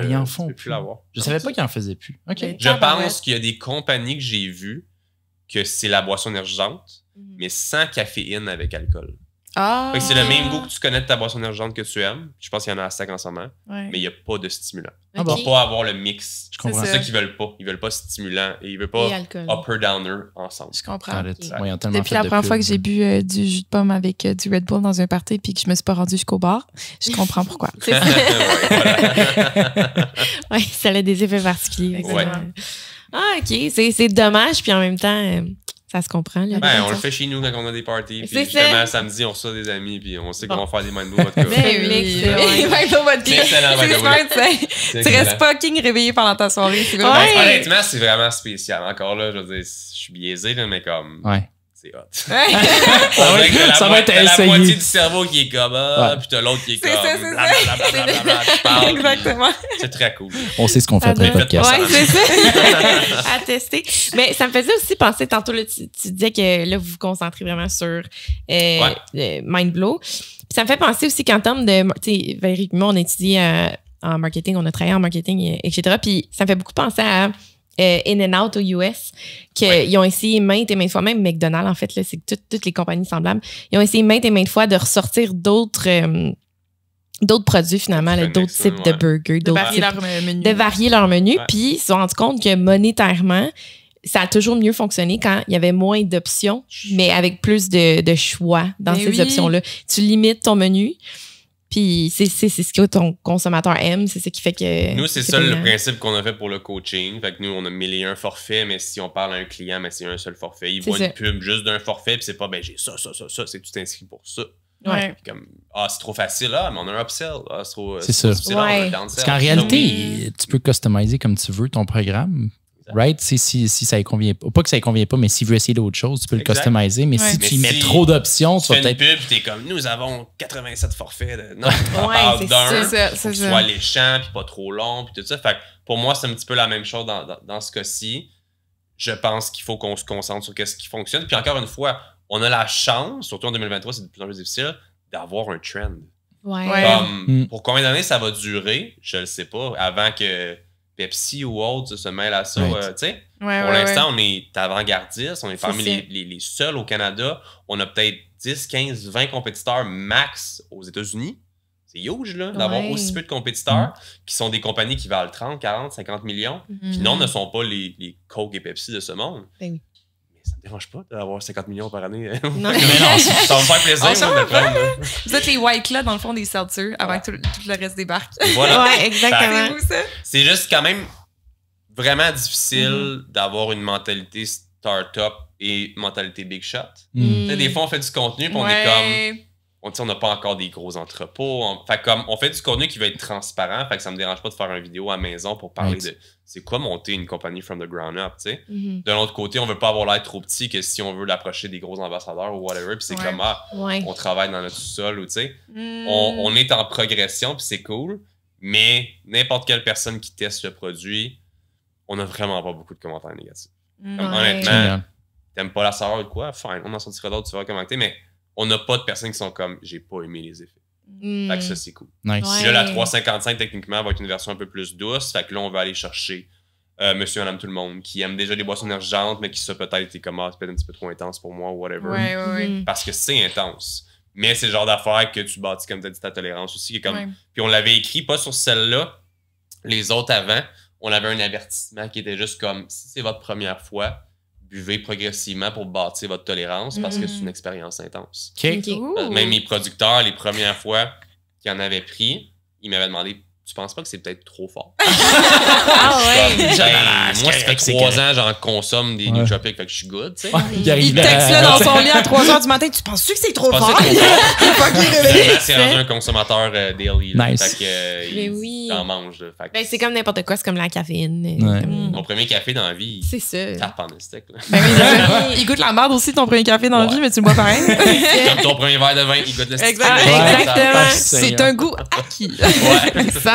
l'avoir. Je savais pas qu'ils en faisaient plus. Je pense qu'il y a des compagnies que j'ai vues que c'est la boisson énergisante, mais sans caféine avec alcool. Fait que c'est le même goût que tu connais de ta boisson énergisante que tu aimes. Je pense qu'il y en a à SAC en ce moment, mais il n'y a pas de stimulant. Ils ne vont pas avoir le mix. Je comprends. C'est ça qu'ils veulent pas. Ils veulent pas stimulant et ils veulent pas upper-downer ensemble. Je comprends. Depuis la première fois que j'ai bu du jus de pomme avec du Red Bull dans un party puis que je me suis pas rendue jusqu'au bar, je comprends pourquoi. Ça a des effets particuliers. OK. C'est dommage, puis en même temps... Ça se comprend. Là, on le fait chez nous quand on a des parties. Puis justement, samedi, on reçoit des amis. Puis on sait qu'on va faire des Mindblow vodka. Mindblow vodka. Tu restes fucking réveillé pendant ta soirée. Honnêtement, c'est vraiment spécial. Encore là, je veux dire, je suis biaisé, là, mais comme... C'est hot. Ça va être essayé. La moitié du cerveau qui est comme puis t'as l'autre qui est comme blablabla. Exactement. C'est très cool. On sait ce qu'on fait après le podcast. C'est ça. À tester. Mais ça me faisait aussi penser, tantôt, là, tu disais que là, vous vous concentrez vraiment sur Mindblow. Puis ça me fait penser aussi qu'en termes de... Tu sais, Valérie et moi, on a étudié en marketing, on a travaillé en marketing, etc. Puis ça me fait beaucoup penser à... In-N-Out aux US, qu'ils ont essayé maintes et maintes fois, même McDonald's, en fait, là, c'est toutes les compagnies semblables, ils ont essayé maintes et maintes fois de ressortir d'autres produits, finalement, d'autres types de burgers, de varier leur menu. Puis, ils se sont rendus compte que monétairement, ça a toujours mieux fonctionné quand il y avait moins d'options, mais avec plus de choix dans ces options-là. Tu limites ton menu. Puis c'est ce que ton consommateur aime, c'est ce qui fait que... Nous, c'est ça le principe qu'on a fait pour le coaching. Fait que nous, on a 1001 forfaits, mais si on parle à un client, mais c'est un seul forfait. Il voit une pub juste d'un forfait, puis c'est pas, j'ai ça, c'est que tu t'inscris pour ça. Ouais. Puis comme, c'est trop facile, mais on a un upsell. C'est trop ça. difficile, on a un downsell. Parce qu'en réalité, tu peux customiser comme tu veux ton programme. Right? Si ça ne convient pas. Pas que ça ne convient pas, mais s'il veut essayer d'autres choses, tu peux le customiser. Mais si tu mets trop d'options, tu vas peut-être. Tu fais une pub, tu es comme, nous avons 87 forfaits. Non, on parle d'un. Faut que ce soit alléchant, puis pas trop long, puis tout ça. Fait que pour moi, c'est un petit peu la même chose dans ce cas-ci. Je pense qu'il faut qu'on se concentre sur ce qui fonctionne. Puis encore une fois, on a la chance, surtout en 2023, c'est de plus en plus difficile, d'avoir un trend. Comme, pour combien d'années ça va durer, je le sais pas, avant que Pepsi ou autre se mêle à ça. Tu sais, pour l'instant, on est avant-gardiste. On est parmi les seuls au Canada. On a peut-être 10, 15, 20 compétiteurs max aux États-Unis. C'est huge, là, d'avoir aussi peu de compétiteurs qui sont des compagnies qui valent 30, 40, 50 millions. Qui non, ne sont pas les Coke et Pepsi de ce monde. Ben oui. Mais ça me dérange pas d'avoir 50 millions par année. Non, ça va me faire plaisir. De prendre. Vous êtes les White Claw, dans le fond, des seltzers, avant que tout le reste débarque. Voilà. Ouais, exactement. C'est vous, ça? C'est juste quand même vraiment difficile d'avoir une mentalité start-up et mentalité big shot. Des fois, on fait du contenu puis on est comme... on n'a pas encore des gros entrepôts. On fait du contenu qui va être transparent. Fait que ça me dérange pas de faire une vidéo à la maison pour parler de c'est quoi monter une compagnie from the ground up, tu sais. De l'autre côté, on veut pas avoir l'air trop petit que si on veut l'approcher des gros ambassadeurs ou whatever, puis c'est comme on travaille dans notre sous-sol ou tu sais. On est en progression puis c'est cool, mais n'importe quelle personne qui teste le produit, on a vraiment pas beaucoup de commentaires négatifs. Honnêtement, t'aimes pas la saveur ou quoi? Fine, on en sortira d'autres, tu vas commenter, mais on n'a pas de personnes qui sont comme j'ai pas aimé les effets. Fait que ça, c'est cool. Nice. Puis là, la 355, techniquement, va être une version un peu plus douce. Fait que là, on va aller chercher monsieur, madame, tout le monde qui aime déjà des boissons énergisantes, mais qui ça peut-être été comme c'est peut-être un petit peu trop intense pour moi ou whatever. Parce que c'est intense. Mais c'est le genre d'affaire que tu bâtis, comme tu as dit, ta tolérance aussi. Qui est comme... Puis on l'avait écrit, pas sur celle-là. Les autres avant, on avait un avertissement qui était juste comme si c'est votre première fois, buvez progressivement pour bâtir votre tolérance parce que c'est une expérience intense. Même mes producteurs, les premières fois qu'ils en avaient pris, ils m'avaient demandé tu penses pas que c'est peut-être trop fort? Moi, ça fait 3 ans, j'en consomme des nootropics, fait que je suis good, tu sais. Il texte là dans son lit à 3h du matin, tu penses-tu que c'est trop fort? C'est rendu un consommateur daily. Nice. Fait qu'il en mange. C'est comme n'importe quoi, c'est comme la caféine. Mon premier café dans la vie, c'est ça. Tape en steak. Il goûte la merde aussi, ton premier café dans la vie, mais tu le bois pareil. Comme ton premier verre de vin, il goûte le steak. Exactement. C'est un goût acquis. 100%.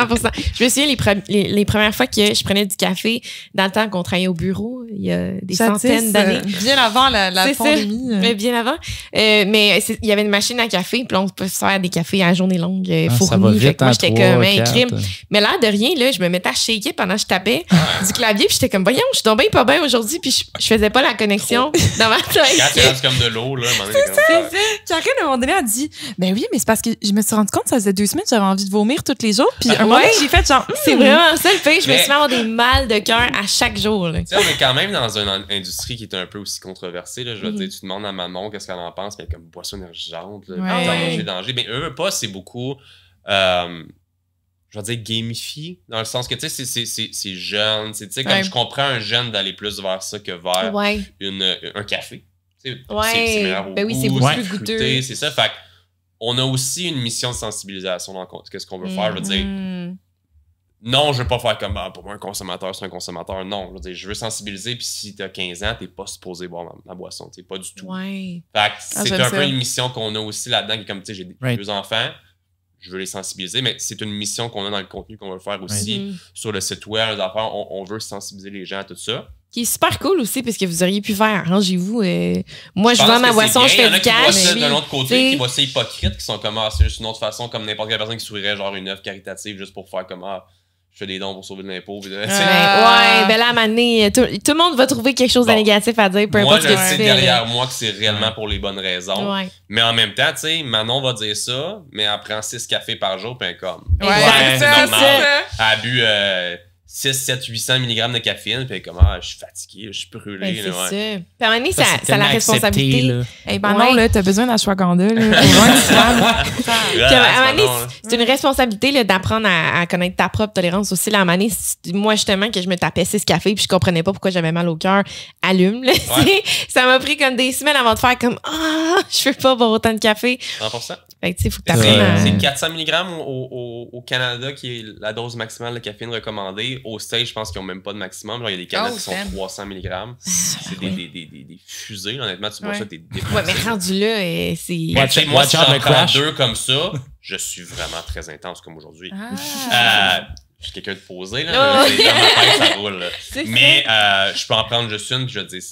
Je me souviens les premières fois que je prenais du café dans le temps qu'on travaillait au bureau, il y a des centaines d'années. Bien avant la pandémie. Mais bien avant. Mais il y avait une machine à café, puis on peut se faire des cafés à journée longue fournis. Fait que moi, j'étais comme un crime. Mais l'air de rien, là, je me mettais à shaker pendant que je tapais du clavier, puis j'étais comme, voyons, je suis tombée pas bien aujourd'hui, puis je faisais pas la connexion dans ma tête. C'est comme de l'eau, là. C'est ça. Karine, à un moment donné, a dit, ben oui, mais c'est parce que je me suis rendu compte que ça faisait 2 semaines que j'avais envie de vomir tous les jours, puis j'ai fait genre c'est vraiment ça le fait, je me suis fait avoir des mal de cœur à chaque jour. Tu sais, on est quand même dans une industrie qui est un peu aussi controversée là. Je veux dire, tu demandes à Manon qu'est-ce qu'elle en pense, mais comme boisson énergisante, danger, mais eux pas, c'est beaucoup je veux dire gamifié dans le sens que tu sais c'est jeune, tu sais comme je comprends un jeune d'aller plus vers ça que vers un café. C'est meilleur au goût, c'est beaucoup plus goûteux, c'est ça. Fait on a aussi une mission de sensibilisation dans qu'est-ce qu'on veut faire. Je veux dire, non, je veux pas faire comme pour moi un consommateur, c'est un consommateur. Non, je veux dire, je veux sensibiliser, puis si t'as 15 ans, t'es pas supposé boire ma boisson, t'sais, pas du tout. Fait que c'est un peu une mission qu'on a aussi là-dedans, qui comme tu sais, j'ai 2 enfants, je veux les sensibiliser, mais c'est une mission qu'on a dans le contenu qu'on veut faire aussi sur le site web, les affaires, on veut sensibiliser les gens à tout ça. Qui est super cool aussi, parce que vous auriez pu faire, arrangez-vous. Moi, je vends ma boisson, je fais du cash. D'un autre côté, qui voient ça hypocrite, qui sont comme, c'est juste une autre façon, comme n'importe quelle personne qui sourirait, genre une œuvre caritative, juste pour faire comme, je fais des dons pour sauver de l'impôt. Ben là, à un moment donné, tout le monde va trouver quelque chose de négatif à dire, peu importe ce que tu fais. Derrière moi que c'est réellement pour les bonnes raisons. Mais en même temps, tu sais, Manon va dire ça, mais elle prend 6 cafés par jour, puis elle comme. C'est normal. Elle a bu 6, 7, 800 mg de caféine, puis comme, je suis fatigué, je suis brûlé. C'est ça. Puis à un moment donné, ça a la responsabilité. Non, là, t'as besoin d'ashwagandha, là. C'est une responsabilité d'apprendre à connaître ta propre tolérance aussi. Là, à un moment donné, moi, justement, que je me tapais 6 cafés, puis je comprenais pas pourquoi j'avais mal au cœur, allume. Là, ça m'a pris comme des semaines avant de faire comme, je veux pas boire autant de café. 100%. Fait que tu sais, faut que t'apprennes à... C'est 400 mg au Canada qui est la dose maximale de caféine recommandée. Au States, je pense qu'ils n'ont même pas de maximum. Genre, il y a des canettes qui sont 300 mg. C'est des fusées. Là, honnêtement, tu vois ça, t'es défoncé. Ouais, mais rendu là, c'est... Moi, si j'en prends 2 comme ça, je suis vraiment très intense comme aujourd'hui. Je suis quelqu'un de posé. Là, dans ma tête, ça roule. Mais je peux en prendre juste une, puis je vais te dire...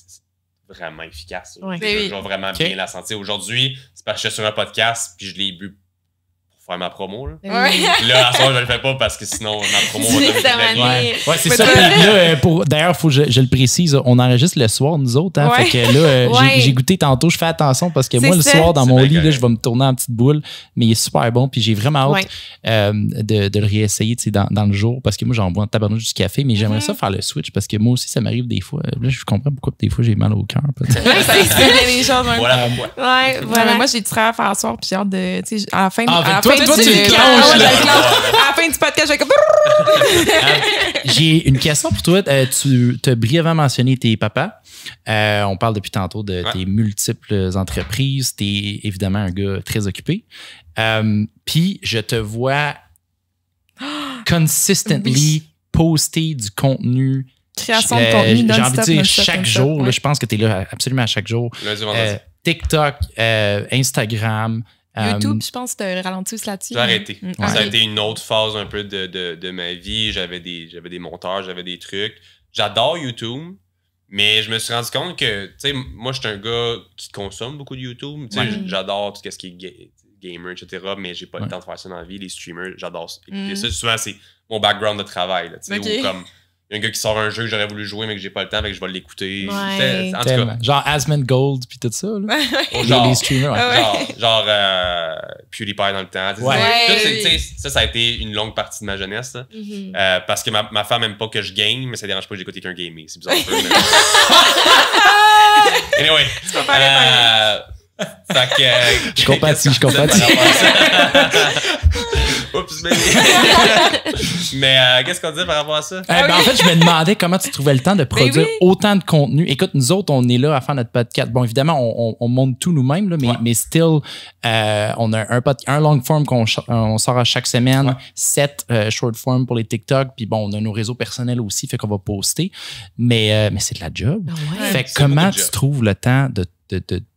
vraiment efficace. Je vais vraiment bien la sentir. Aujourd'hui, c'est parce que je suis sur un podcast puis je l'ai bu pour faire ma promo. Là, à ce moment, je le fais pas parce que sinon, ma promo va devenir très bien. C'est ça. D'ailleurs, faut que je le précise, on enregistre le soir, nous autres. Fait que là, j'ai goûté tantôt. Je fais attention parce que moi, le soir, dans mon lit, là, je vais me tourner en petite boule. Mais il est super bon. Puis j'ai vraiment hâte de le réessayer dans le jour parce que moi, j'en bois en tabarnouche du café. Mais j'aimerais ça faire le switch parce que moi aussi, ça m'arrive des fois. Là, je comprends pourquoi des fois, j'ai mal au cœur. Les choses. Voilà. Moi, j'ai du travail à faire ce soir. Puis j'ai hâte de... À la fin toi, tu le clenches, là. À la fin du podcast, je vais comme... J'ai une question pour toi. Tu as brièvement mentionné tes papas. On parle depuis tantôt de tes multiples entreprises. Tu es évidemment un gars très occupé. Puis, je te vois consistently poster du contenu. Création de contenu j'ai envie de dire non-stop, chaque jour. Là, je pense que tu es là absolument à chaque jour. TikTok, Instagram. YouTube, je pense que tu as ralenti aussi là-dessus. J'ai arrêté. Ça a été une autre phase un peu de ma vie. J'avais des monteurs, j'avais des trucs. J'adore YouTube, mais je me suis rendu compte que, tu sais, moi, je suis un gars qui consomme beaucoup de YouTube. Tu sais, j'adore tout ce qui est gamer, etc., mais j'ai pas le temps de faire ça dans la vie. Les streamers, j'adore ça. Écouter ça. Souvent, c'est mon background de travail. Là, ou comme il y a un gars qui sort un jeu que j'aurais voulu jouer, mais que j'ai pas le temps, fait que je vais l'écouter. En tout cas, genre Asmongold puis tout ça. Là. Genre, les streamers. Genre PewDiePie dans le temps. Ça a été une longue partie de ma jeunesse. Là. Parce que ma femme aime pas que je game, mais ça dérange pas que j'écoute quelqu'un gamer. C'est bizarre un peu. Mais... Anyway. C'est pas pareil. Fait que, je compatis. Oups, mais qu'est-ce qu'on disait par rapport à ça? En fait, je me demandais comment tu trouvais le temps de produire autant de contenu. Écoute, nous autres, on est là à faire notre podcast. Bon, évidemment, on monte tout nous-mêmes, là, mais still, on a un long form qu'on sort à chaque semaine, 7 short form pour les TikTok, puis bon, on a nos réseaux personnels aussi, fait qu'on va poster. Mais c'est de la job. Fait que comment tu trouves le temps de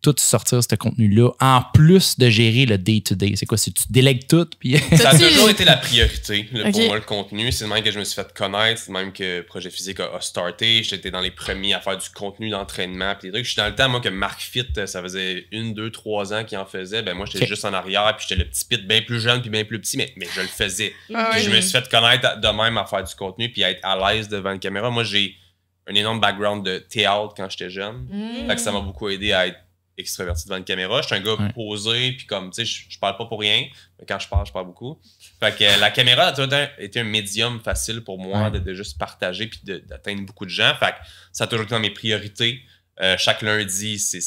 tout sortir ce contenu-là, en plus de gérer le day-to-day? C'est quoi? Tu délègues tout? Puis... Ça a toujours été la priorité pour moi, le contenu. C'est de même que je me suis fait connaître. C'est de même que Projet Physique a starté. J'étais dans les premiers à faire du contenu d'entraînement. Puis des trucs. Je suis dans le temps, moi, que Marc Fit, ça faisait 1, 2, 3 ans qu'il en faisait. Ben moi, j'étais juste en arrière. Puis j'étais le petit pit bien plus jeune puis bien plus petit. Mais je le faisais. Puis je me suis fait connaître de même à faire du contenu puis à être à l'aise devant une caméra. Moi, j'ai un énorme background de théâtre quand j'étais jeune. Fait que ça m'a beaucoup aidé à être extraverti devant une caméra. Je suis un gars posé, puis comme, tu sais, je parle pas pour rien, mais quand je parle beaucoup. Fait que la caméra a toujours été un médium facile pour moi de juste partager puis d'atteindre beaucoup de gens. Fait que ça a toujours été dans mes priorités. Chaque lundi, c'est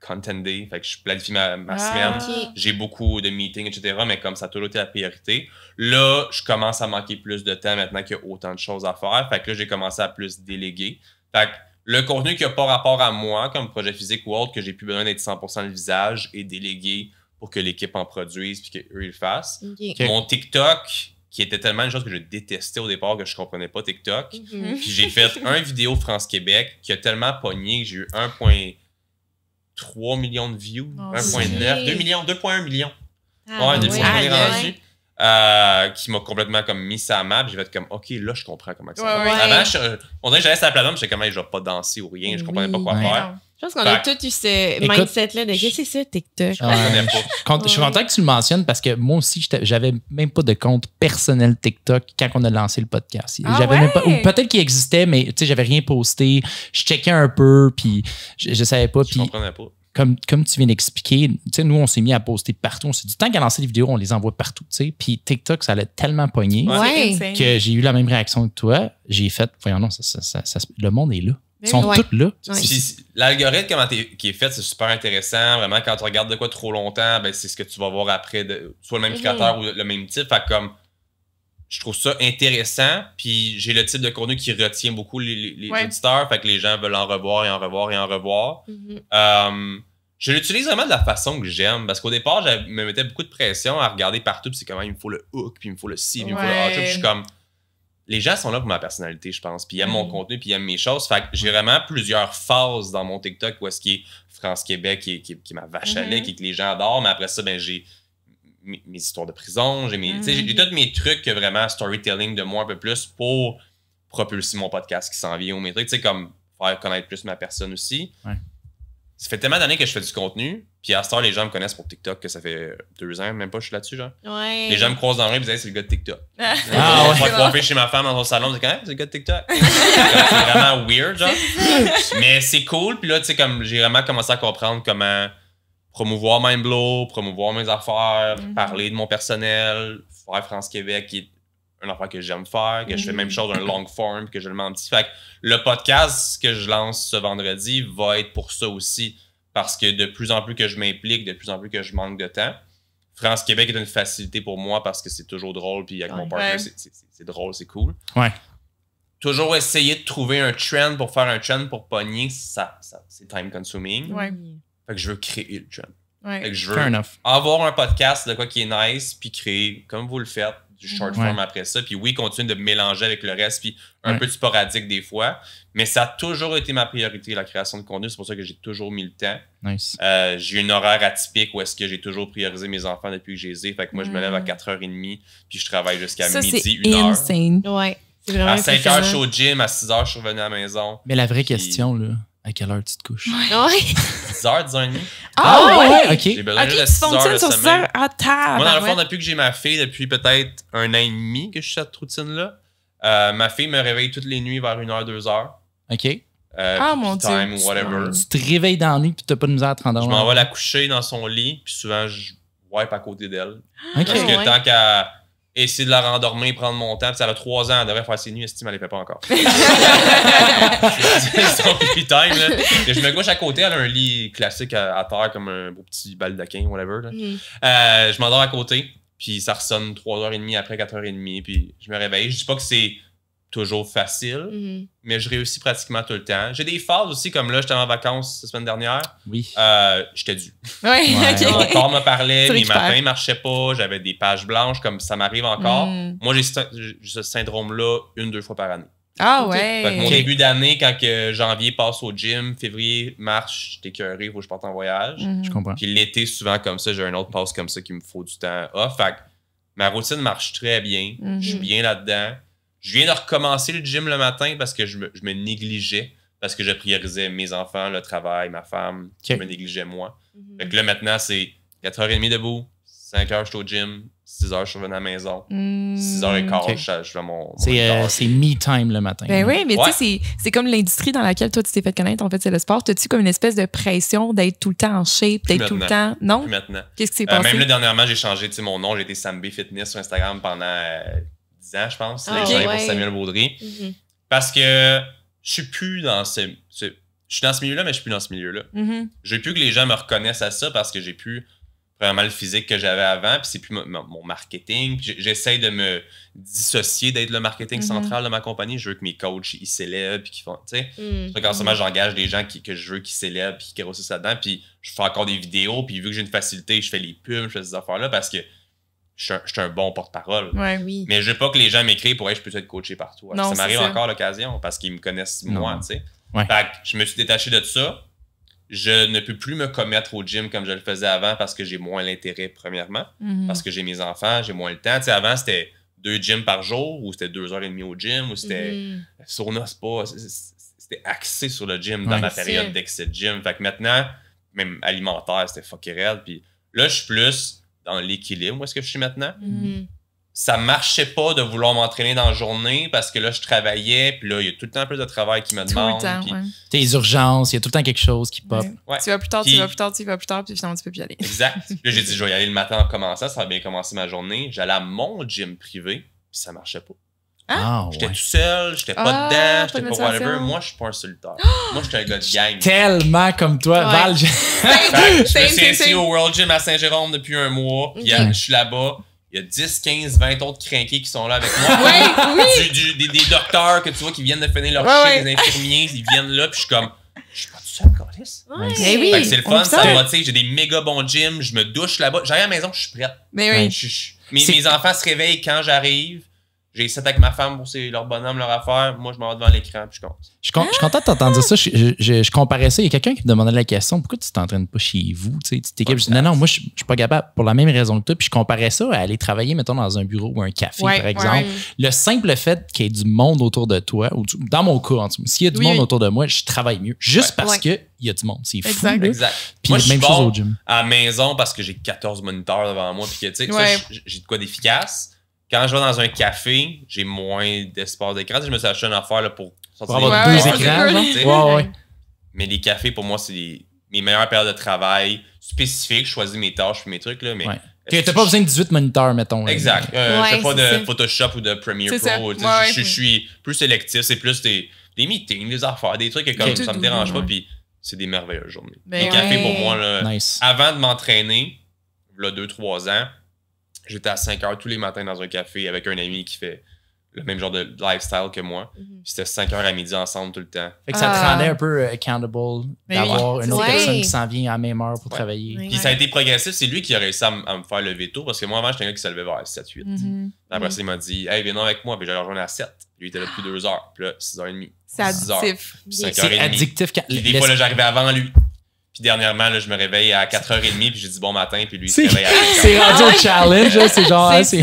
Content Day. Fait que je planifie ma semaine. J'ai beaucoup de meetings, etc. Mais comme ça a toujours été la priorité. Là, je commence à manquer plus de temps maintenant qu'il y a autant de choses à faire. Fait que là, j'ai commencé à plus déléguer. Fait que le contenu qui n'a pas rapport à moi, comme Projet Physique ou autre, que j'ai plus besoin d'être 100% le visage, est délégué pour que l'équipe en produise puis qu'eux le fassent. Mon TikTok, qui était tellement une chose que je détestais au départ que je comprenais pas TikTok. Puis j'ai fait un vidéo France-Québec qui a tellement pogné que j'ai eu 1,3 million de views, 1,9, 2 millions, 2,1 millions. Depuis qu'on est rendu. Qui m'a complètement comme mis ça à map. J'ai fait comme, OK, là, je comprends comment ça marche. Avant, on dirait que j'allais sur la plateforme, j'étais comme, je vais pas danser ou rien, je comprenais pas quoi faire. Je pense qu'on a tous eu ce mindset-là de qu'est-ce que c'est ça, TikTok? Je suis content que tu le mentionnes parce que moi aussi, j'avais même pas de compte personnel TikTok quand on a lancé le podcast. J'avais même pas, ou peut-être qu'il existait, mais tu sais, j'avais rien posté. Je checkais un peu, puis je savais pas. Je comprenais pas. Comme tu viens d'expliquer, tu sais, nous, on s'est mis à poster partout. On s'est dit, tant qu'à lancer des vidéos, on les envoie partout, tu sais. Puis TikTok, ça allait tellement pogné que j'ai eu la même réaction que toi. J'ai fait, voyons, non, le monde est là. Ils sont tous là. L'algorithme, comment qui est fait, c'est super intéressant. Vraiment, quand tu regardes de quoi trop longtemps, ben, c'est ce que tu vas voir après, soit le même créateur ou le même type. Fait comme, je trouve ça intéressant. Puis j'ai le type de contenu qui retient beaucoup les auditeurs. Fait que les gens veulent en revoir et en revoir et en revoir. Je l'utilise vraiment de la façon que j'aime. Parce qu'au départ, je me mettais beaucoup de pression à regarder partout. Puis c'est comment il me faut le hook, puis il me faut le ci, puis il me faut le outro. Puis je suis comme, les gens sont là pour ma personnalité, je pense. Puis ils aiment mon contenu, puis ils aiment mes choses. Fait que j'ai vraiment plusieurs phases dans mon TikTok où est-ce qu'il est France-Québec, qui est ma vache à lait, qui est que les gens adorent. Mais après ça, ben j'ai mes histoires de prison, j'ai tous mes trucs vraiment storytelling de moi un peu plus pour propulser mon podcast qui s'en vient ou mes trucs, tu sais, comme faire connaître plus ma personne aussi. Ça fait tellement d'années que je fais du contenu, puis à cette heure, les gens me connaissent pour TikTok, que ça fait 2 ans, même pas, je suis là-dessus, genre. Les gens me croisent dans le rue et me disent, c'est le gars de TikTok. Je vais coiffer chez ma femme dans son salon, c'est quand même, c'est le gars de TikTok. C'est vraiment weird, genre. Mais c'est cool, puis là, tu sais, comme j'ai vraiment commencé à comprendre comment promouvoir Mindblow, promouvoir mes affaires, parler de mon personnel, faire France-Québec, qui est une affaire que j'aime faire, que je fais même chose, un long form, que je le mets en petit. Fait que le podcast que je lance ce vendredi va être pour ça aussi, parce que de plus en plus que je m'implique, de plus en plus que je manque de temps, France-Québec est une facilité pour moi parce que c'est toujours drôle, puis avec mon partner, c'est drôle, c'est cool. toujours essayer de trouver un trend pour faire un trend pour pogner, ça c'est time consuming. Ouais. Fait que je veux créer le trend. Ouais. Fait que je veux Fair enough. avoir un podcast de quoi qui est nice, puis créer, comme vous le faites, du short form après ça. Puis oui, continuer de mélanger avec le reste, puis un peu de sporadique des fois. Mais ça a toujours été ma priorité, la création de contenu. C'est pour ça que j'ai toujours mis le temps. Nice. J'ai une horaire atypique où est-ce que j'ai toujours priorisé mes enfants depuis que je les ai. Fait que moi, je me lève à 4h30, puis je travaille jusqu'à midi, 1h. Insane. Ouais. C'est vraiment À 5h, je suis impressionnant. au gym. À 6h, je suis revenu à la maison. Mais la vraie Puis- question, là, à quelle heure tu te couches? Ouais. 10h, 10h30. OK. J'ai besoin Ok, juste de tu 6 heures fonctionnes de sur sommeil. ça à table. Moi, dans le fond, depuis que j'ai ma fille, depuis peut-être 1 an et demi que je suis cette routine-là, ma fille me réveille toutes les nuits vers 1h, 2h. OK. Mon Dieu. Time ou whatever. Tu te réveilles dans la nuit puis t'as pas de misère à te rendre Je m'en vais la coucher dans son lit, puis souvent, je wipe à côté d'elle. OK. Parce que ouais. tant qu'à essayer de la rendormir, prendre mon temps, puis ça a 3 ans, elle devrait faire ses nuits, estime, elle les fait pas encore. C'est son pipi time, là. Et je me couche à côté, elle a un lit classique à terre, comme un beau petit baldaquin, whatever. Là. Je m'endors à côté, puis ça ressonne 3h30 après 4h30, puis je me réveille. Je dis pas que c'est toujours facile, mais je réussis pratiquement tout le temps. J'ai des phases aussi, comme là, j'étais en vacances la semaine dernière. Oui. J'étais dû. Ouais, Ouais. Mon ok. corps me parlait, Tu mes récupères. matins marchaient pas, j'avais des pages blanches, comme ça m'arrive encore. Moi, j'ai ce syndrome-là 1-2 fois par année. Ah Ok. Fait que mon ouais. début d'année, quand que janvier passe au gym, février, mars, j'étais écœuré, il faut que je parte en voyage. Je comprends. Puis l'été, souvent comme ça, j'ai un autre pause comme ça qui me faut du temps off. Fait que ma routine marche très bien. Je suis bien là-dedans. Je viens de recommencer le gym le matin parce que je me négligeais. Parce que je priorisais mes enfants, le travail, ma femme. Je me négligeais moi. Fait que là, maintenant, c'est 4h30 debout, 5h, je suis au gym, 6h, je suis revenu à la maison. 6h15, Ok. je fais mon tâche. C'est me time le matin. Ben oui, mais Ouais. tu sais, c'est comme l'industrie dans laquelle toi, tu t'es fait connaître. En fait, c'est le sport. T'as-tu comme une espèce de pression d'être tout le temps en shape, d'être tout le temps. Non? Plus maintenant. Qu'est-ce qui s'est passé? Même là, dernièrement, j'ai changé mon nom. J'ai été Sam B Fitness sur Instagram pendant 10 ans, je pense. Ah, J'ai ouais. pour Samuel Baudry. Parce que je suis plus dans je suis dans ce milieu-là, mais je suis plus dans ce milieu-là. J'ai plus que les gens me reconnaissent à ça parce que j'ai plus vraiment le physique que j'avais avant, puis c'est plus mon marketing. Puis j'essaie de me dissocier d'être le marketing central de ma compagnie. Je veux que mes coachs, ils célèbrent, puis qu'ils font, tu sais. Quand ce moment, j'engage des gens que je veux qu'ils célèbrent, puis qui grossissent là-dedans, puis je fais encore des vidéos, puis vu que j'ai une facilité, je fais les pubs, je fais ces affaires-là, parce que je suis un bon porte-parole. Ouais. Oui. Mais je veux pas que les gens m'écrivent pour je peux être coaché par toi. Non, Ça m'arrive c'est ça. encore à l'occasion parce qu'ils me connaissent moi, Non. tu sais. Ouais. Fait que je me suis détaché de ça. Je ne peux plus me commettre au gym comme je le faisais avant parce que j'ai moins l'intérêt, premièrement. Parce que j'ai mes enfants, j'ai moins le temps. Tu sais, avant, c'était 2 gyms par jour ou c'était 2h30 au gym ou c'était sauna, spa. C'était axé sur le gym dans Ouais. ma période d'excès de gym. Fait que maintenant, même alimentaire, c'était fucké raide. Puis là, je suis plus dans l'équilibre. Où est-ce que je suis maintenant? Ça marchait pas de vouloir m'entraîner dans la journée parce que là, je travaillais. Puis là, il y a tout le temps plus de travail qui me Tout demande. le temps, puis- ouais. Tes urgences, il y a tout le temps quelque chose qui pop. Ouais. Ouais. Tu vas plus tard, Puis- tu vas plus tard, tu vas plus tard, puis finalement, tu peux plus y aller. Exact. Puis là, j'ai dit, je vais y aller le matin en commençant. Ça va bien commencer ma journée. J'allais à mon gym privé. Puis ça marchait pas. Ah, J'étais ouais. tout seul. J'étais pas Ah, dedans. pas J'étais de pas whatever. motivation. Moi, je suis pas un solitaire. Moi, je suis un gars de gang. Tellement comme toi, Ouais. Val. Fait que je me Same, suis same, inscrit same. au World Gym à Saint-Jérôme depuis un mois. Puis Ok. je suis là-bas. Il y a 10, 15, 20 autres crinqués qui sont là avec moi. Ouais, oui. Des docteurs que tu vois qui viennent de finir leur Ouais, shit, ouais. des infirmiers, ils viennent là, puis je suis comme, je suis pas tout seul, Carlis. Ouais. Mais oui. Fait que c'est le on fun, le ça sait. me motive. J'ai des méga bons gyms, je me douche là-bas. J'arrive à la maison, je suis prête. Mais Ouais. oui. Mes enfants se réveillent quand j'arrive. J'ai 7 avec ma femme pour leur bonhomme, leur affaire. Moi, je m'en vais devant l'écran, puis je compte. Je suis content de t'entendre dire ça. Je comparais ça. Il y a quelqu'un qui me demandait la question, pourquoi tu t'entraînes pas chez vous? Tu sais, tu t'équipes. Je dis, non, moi, je suis pas capable pour la même raison que toi. Puis je comparais ça à aller travailler, mettons, dans un bureau ou un café, Ouais, par exemple. ouais. Le simple fait qu'il y ait du monde autour de toi, ou dans mon cas, en tout cas, s'il y a du Oui, monde oui. autour de moi, je travaille mieux. Juste Ouais. parce Ouais. qu'il y a du monde. C'est fou. Exact. là. Exact. Puis Moi, je suis même chose bon au gym. à la maison parce que j'ai 14 moniteurs devant moi, puis que, tu sais, Ouais. ça, j'ai de quoi d'efficace. Quand je vais dans un café, j'ai moins d'espace d'écran. Tu sais, je me suis acheté une affaire là, pour sortir Pour avoir Ouais, deux ouais, écrans, ouais. genre. Tu sais. Ouais, ouais. Mais les cafés, pour moi, c'est mes meilleures périodes de travail spécifiques. Je choisis mes tâches et mes trucs, là, mais... Ouais. T'as pas besoin de 18 moniteurs, mettons. là. Exact. Je Ouais, fais pas c'est de ça. Photoshop ou de Premiere C'est ça. Pro. Tu sais, Ouais, je suis plus sélectif. C'est plus des meetings, des affaires, des trucs que comme Ok. ça me Tout dérange doux, pas. ouais. Puis c'est des merveilleuses journées. Ben les cafés, ouais. pour moi, là, Nice. avant de m'entraîner, là, 2-3 ans, j'étais à 5 heures tous les matins dans un café avec un ami qui fait le même genre de lifestyle que moi. Puis c'était 5h à midi ensemble tout le temps. Fait que ça te rendait un peu accountable d'avoir une autre Ouais. personne qui s'en vient à la même heure pour travailler. Ouais. Puis ça a été progressif. C'est lui qui a réussi à me faire lever tôt parce que moi, avant, j'étais un gars qui se levait vers 7-8. Après ça, il m'a dit « Hey, viens avec moi. » Puis j'ai rejoint à 7. Lui, il était là depuis 2 heures. Puis là, 6h30. C'est addictif. 5h30. C'est addictif quand. Puis des fois, là, j'arrivais avant lui. Puis dernièrement, là, je me réveille à 4h30 puis j'ai dit bon matin, puis lui, il se réveille à 5h. C'est rendu un challenge, là, c'est genre. C'est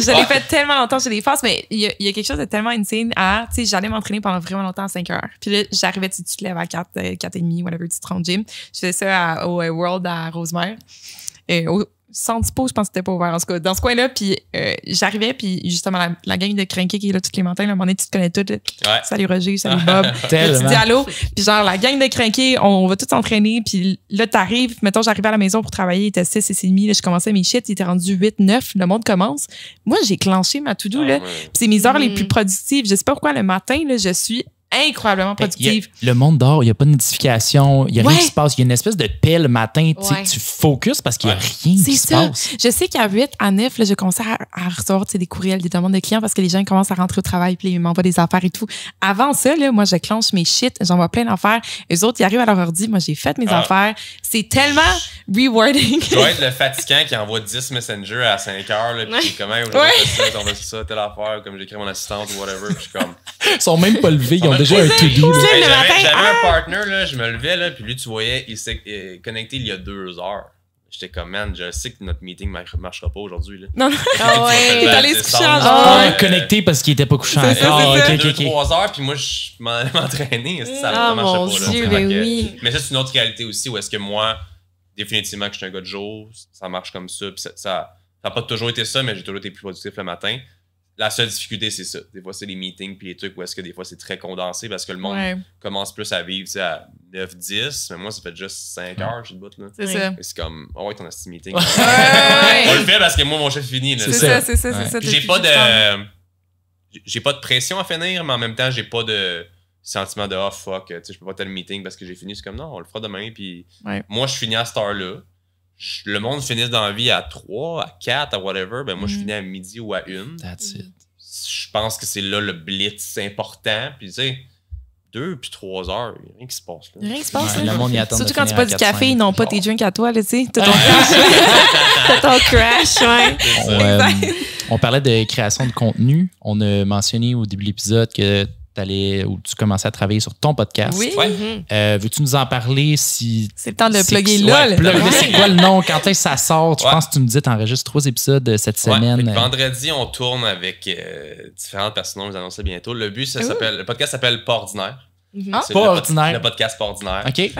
ça. Je l'ai fait tellement longtemps chez les forces, mais il y a quelque chose de tellement insane à, tu sais, j'allais m'entraîner pendant vraiment longtemps à 5 heures. Puis là, j'arrivais, tu te lèves à 4h30, whatever, tu te rends au gym. Je faisais ça au World à Rosemère. Au Centre Dispo, je pense que c'était pas ouvert, en tout cas, dans ce coin-là. Puis j'arrivais, puis justement, la gang de crinqués qui est là tous les matins, là, à un moment donné, tu te connais toutes. Ouais. Salut Roger, salut Bob. Là, tu Tellement. dis allô. Puis genre, la gang de crinqués, on va tous s'entraîner. Puis là, t'arrives, mettons, j'arrivais à la maison pour travailler, il était 6h30, là, je commençais mes shit, il était rendu 8-9, le monde commence. Moi, j'ai clenché ma to-do, là. Ouais. Puis c'est mes heures les plus productives. Je sais pas pourquoi, le matin, là, je suis incroyablement productive. Le monde dort, il n'y a pas de notification, il n'y a rien Ouais. qui se passe. Il y a une espèce de paix le matin. Ouais. Tu focuses parce qu'il n'y a rien C'est qui se ça. passe. Je sais qu'à 8 à 9, là, je commence à recevoir des courriels, des demandes de clients parce que les gens commencent à rentrer au travail puis ils m'envoient des affaires et tout. Avant ça, là, moi, je clenche mes shit, j'envoie plein d'affaires. Eux autres, ils arrivent à leur ordi. Moi, j'ai fait mes affaires. C'est tellement rewarding. Je dois être le fatigant qui envoie 10 messengers à 5h, là, puis comment aujourd'hui, on fait ça, telle affaire, comme j'écris à mon assistante ou whatever, puis je suis comme. Ils sont même pas levés, ils ont déjà un to-do. là. Hey, le matin, j'avais un partner, là, je me levais, là, puis lui, tu voyais, il s'est connecté il y a 2 heures. J'étais comme, man, je sais que notre meeting marchera pas aujourd'hui. Là. Non, non. Ah ouais. T'es allé se coucher en Ah, genre. connecté parce qu'il était pas couchant. C'est ça, Ah, c'est ok, ça. ok, ok. 2-3 heures, puis moi, je m'en allais m'entraîner. Ça Ah, marchait mon pas. Là, Dieu, Fait ben que- oui. Mais ça, c'est une autre réalité aussi, où est-ce que moi, définitivement, que je suis un gars de jour, ça marche comme ça. Puis ça a pas toujours été ça, mais j'ai toujours été plus productif le matin. La seule difficulté, c'est ça. Des fois, c'est les meetings puis les trucs où est-ce que des fois, c'est très condensé parce que le monde Ouais, commence plus à vivre tu sais, à 9-10. Mais moi, ça fait juste 5 heures, je suis debout, là. c'est Ouais. ça. Et c'est comme, oh ouais, ton asti meeting. Ouais. On le fait parce que moi, mon chef finit. Là. C'est ça. ça, c'est ça, Ouais. c'est ça. Puis j'ai pas de pression à finir, mais en même temps, j'ai pas de sentiment de oh fuck, tu sais, je peux pas faire le meeting parce que j'ai fini. C'est comme non, on le fera demain. Puis Ouais. moi, je finis à cette heure-là. Le monde finit dans la vie à 3, à 4, à whatever. Ben moi, je finis à midi ou à 1. That's it. Je pense que c'est là le blitz important. Puis tu sais, 2 puis 3 heures, il n'y a rien qui se passe. Là. Rien qui se passe, Ouais, là. le monde y attend. Surtout de quand tu finir bois à du café, 4-5. ils n'ont pas Genre. tes drinks à toi, là, tu sais. T'as ton T'as ton crash, ouais. C'est On, ça. on parlait de création de contenu. On a mentionné au début de l'épisode que tu commençais à travailler sur ton podcast. Oui. Ouais. Mhm. Veux-tu nous en parler si. C'est le temps de c'est- plugger ouais, LOL. plugger, c'est quoi le nom? Quand est-ce que ça sort? Je Ouais. pense que tu me disais, tu enregistres 3 épisodes cette Ouais, fait semaine. que vendredi, on tourne avec différentes personnes, on vous annonce ça bientôt. Le but, le podcast s'appelle Pas ordinaire. Ah. C'est Pas le ordinaire. Le podcast Pas ordinaire. OK.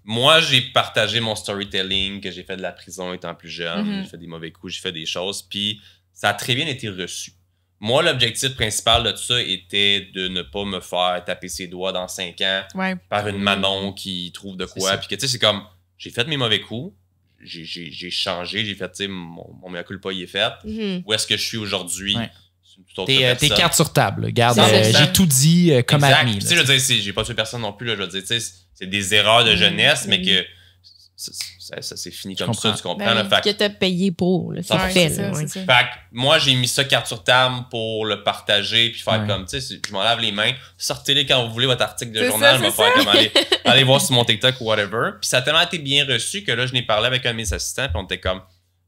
Moi, j'ai partagé mon storytelling que j'ai fait de la prison étant plus jeune. Mhm. J'ai fait des mauvais coups, j'ai fait des choses. Puis ça a très bien été reçu. Moi, l'objectif principal de tout ça était de ne pas me faire taper ses doigts dans 5 ans Ouais. par une Manon qui trouve de C'est quoi. ça. Puis que tu sais, c'est comme, j'ai fait mes mauvais coups, j'ai changé, j'ai fait, tu sais, mon mea culpa, il est fait. Mhm. Où est-ce que je suis aujourd'hui? Ouais. C'est une toute autre Tes personne. cartes sur table. Regarde, 100%. j'ai tout dit comme Exact. admis. Puis, tu sais, je veux dire, j'ai pas tué personne non plus. Là, je veux dire, tu sais, c'est des erreurs de jeunesse, mais que ça s'est fini comme ça, comprends. tu comprends? Ben là, oui. fait que- Que t'as payé pour, là. C'est Ouais, fait, c'est là, ça, ouais. c'est ça. Fait que moi, j'ai mis ça carte sur table pour le partager puis faire Ouais. comme, tu sais, je m'en lave les mains. Sortez-les quand vous voulez votre article de C'est journal. ça, Je vais c'est faire comme allez voir sur mon TikTok ou whatever. Puis ça a tellement été bien reçu que là, je n'ai parlé avec un de mes assistants puis on était comme,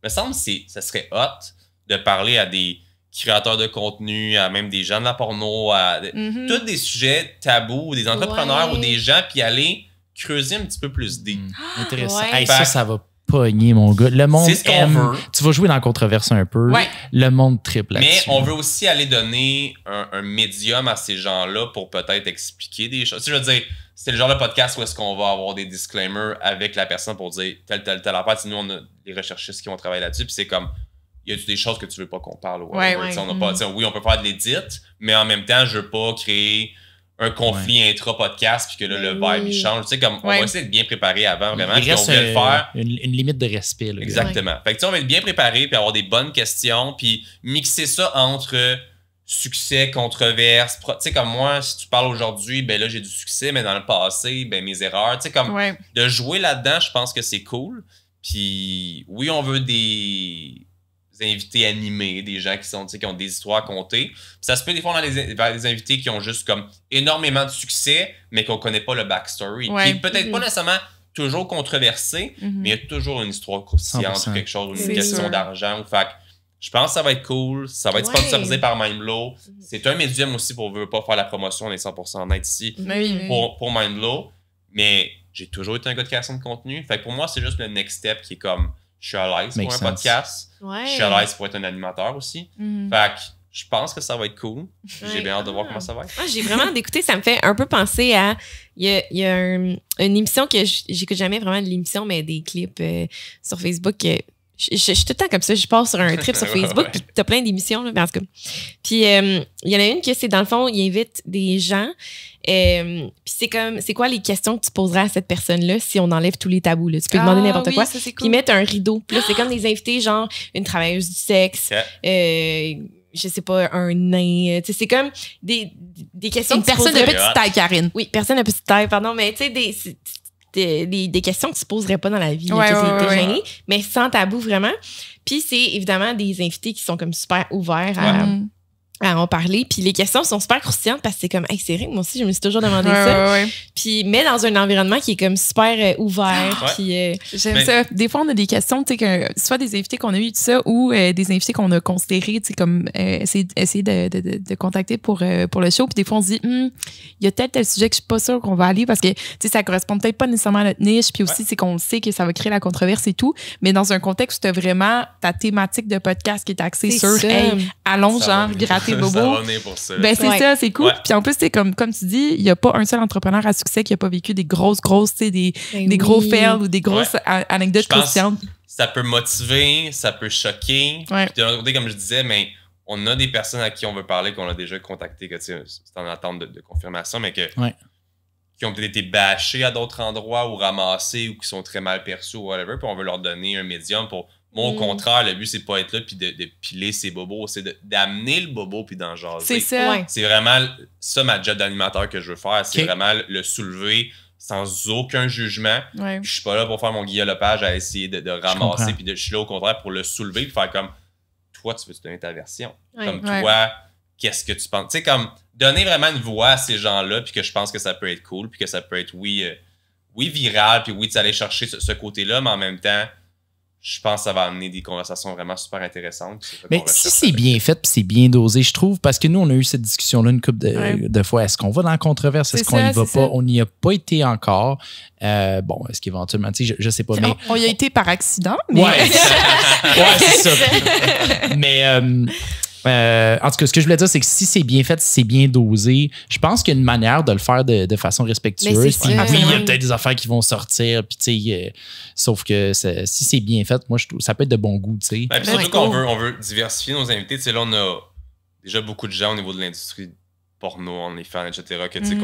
me semble que ça serait hot de parler à des créateurs de contenu, à même des gens de la porno, à Mhm. tous des sujets tabous, des entrepreneurs Ouais. ou des gens, puis aller creuser un petit peu plus deep. Intéressant. Ouais. Hey, Fait- ça va pogner, mon gars. Le monde C'est ce qu'on aime. veut. Tu vas jouer dans la controverse un peu. Ouais. Le monde triple Mais là-dessus. on veut aussi aller donner un médium à ces gens-là pour peut-être expliquer des choses. Tu sais, je veux dire, c'est le genre de podcast où est-ce qu'on va avoir des disclaimers avec la personne pour dire telle affaire. Tu sais, nous, on a des recherchistes qui vont travailler là-dessus, puis c'est comme, y a-tu des choses que tu veux pas qu'on parle? Ouais, Tu sais, on a ouais. pas, tu sais, oui, on peut faire de l'édit, mais en même temps, je veux pas créer un conflit intra-podcast puis que là, le vibe, il change. Tu sais, comme, on Ouais. va essayer d'être bien préparé avant, vraiment, Il puis on reste voulait le faire. une limite de respect. Là, Exactement. Fait que tu sais, on va être bien préparé puis avoir des bonnes questions puis mixer ça entre succès, controverse. Tu sais, comme moi, si tu parles aujourd'hui, ben là, j'ai du succès, mais dans le passé, ben mes erreurs. Tu sais, comme Ouais. de jouer là-dedans, je pense que c'est cool. Puis oui, on veut des invités animés, des gens qui ont des histoires à compter. Puis ça se peut des fois vers des invités qui ont juste comme énormément de succès, mais qu'on connaît pas le backstory. Ouais. Qui est peut-être pas nécessairement toujours controversé, mais il y a toujours une histoire croustillante 100%. ou quelque chose, ou C'est une question sûr. d'argent. Fait que je pense que ça va être cool. Ça va être sponsorisé par Mindblow. C'est un médium aussi pour veut pas faire la promotion, on est 100% honnête ici, Oui. pour Mindblow. Mais j'ai toujours été un gars de création de contenu. Fait que pour moi, c'est juste le next step qui est comme je suis à l'aise pour Makes un sense. podcast. Ouais. Je suis à l'aise pour être un animateur aussi. Fait que je pense que ça va être cool. J'ai bien hâte de voir comment ça va être. J'ai vraiment hâte d'écouter. Ça me fait un peu penser à. Il y a une émission que j'écoute jamais vraiment de l'émission, mais des clips sur Facebook. Je suis tout le temps comme ça. Je pars sur un trip sur Facebook, puis t'as plein d'émissions, là, mais en tout cas. Puis il y en a une que c'est, dans le fond, il invite des gens. Puis c'est quoi les questions que tu poserais à cette personne-là si on enlève tous les tabous, là? Tu peux demander n'importe quoi. Ça, c'est Puis mettre un rideau. Puis là, c'est comme des invités, genre une travailleuse du sexe, je sais pas, un nain. Tu sais, c'est comme des questions. Une que tu personne de poserais- petite taille, Karine. Oui, personne de petite taille, pardon, mais tu sais, des questions que tu poserais pas dans la vie. Ouais, là, tu sais, ouais, t'es ouais. gêné, mais sans tabou vraiment. Puis c'est évidemment des invités qui sont comme super ouverts à en parler. Puis les questions sont super croustillantes parce que c'est comme, hey, c'est vrai, moi aussi, je me suis toujours demandé ça. Ouais. Puis, mais dans un environnement qui est comme super ouvert. Ouais. Puis, J'aime Mais- ça. Des fois, on a des questions, tu sais, soit des invités qu'on a eu, tout ça, ou des invités qu'on a considérés, tu sais, comme essayer de contacter pour le show. Puis des fois, on se dit, il y a tel sujet que je suis pas sûre qu'on va aller parce que, tu sais, ça correspond peut-être pas nécessairement à notre niche. Puis aussi, c'est qu'on sait que ça va créer la controverse et tout. Mais dans un contexte où tu as vraiment ta thématique de podcast qui est axée c'est sur, ça. hey, allons, Ça genre, va venir. gratter Ça bobo. va venir pour ça. Ben, c'est Ouais. ça, c'est cool. Ouais. Puis en plus, c'est comme tu dis, il n'y a pas un seul entrepreneur à succès qui n'a pas vécu des grosses, tu sais, des Ben gros oui. fails ou des grosses anecdotes Je pense- croustillantes. Ça peut motiver, ça peut choquer. Ouais. Puis de l'autre côté, comme je disais, mais on a des personnes à qui on veut parler, qu'on a déjà contacté, que tu sais, c'est en attente de confirmation, mais qui ont peut-être été bâchés à d'autres endroits ou ramassés ou qui sont très mal perçus ou whatever, puis on veut leur donner un médium pour. Moi, au contraire, le but, c'est pas être là puis de piler ses bobos, c'est d'amener le bobo puis d'en jaser. C'est ça. Ouais. C'est vraiment ça ma job d'animateur que je veux faire. C'est Ok. vraiment le soulever sans aucun jugement. Ouais. Je suis pas là pour faire mon Guillaume Lepage à essayer de ramasser. comprends. Puis je suis là au contraire pour le soulever et faire comme toi, tu veux te donner ta version. Ouais. Comme Ouais. toi, qu'est-ce que tu penses? Tu sais, comme donner vraiment une voix à ces gens-là, puis que je pense que ça peut être cool, puis que ça peut être, oui, viral, puis oui, tu aller chercher ce côté-là, mais en même temps, je pense que ça va amener des conversations vraiment super intéressantes. puis c'est ça Mais qu'on si recherche c'est avec. bien fait puis c'est bien dosé, je trouve, parce que nous, on a eu cette discussion-là une couple Ouais. de fois. Est-ce qu'on va dans la controverse? Est-ce C'est qu'on ça, y va c'est pas? ça. On n'y a pas été encore. Bon, est-ce qu'éventuellement, tu sais, je sais pas, mais... On y a été par accident, mais Ouais, ouais, c'est ça. Mais en tout cas, ce que je voulais dire, c'est que si c'est bien fait, si c'est bien dosé, je pense qu'il y a une manière de le faire de façon respectueuse. Mais c'est Puis ça. oui, il y a Ouais. peut-être des affaires qui vont sortir, puis tu sais, sauf que si c'est bien fait, moi, je trouve ça peut être de bon goût, tu sais. Ben, puis Ouais, surtout qu'on veut, on veut diversifier nos invités. Tu sais, là, on a déjà beaucoup de gens au niveau de l'industrie porno, on est fans, etc., que, tu sais,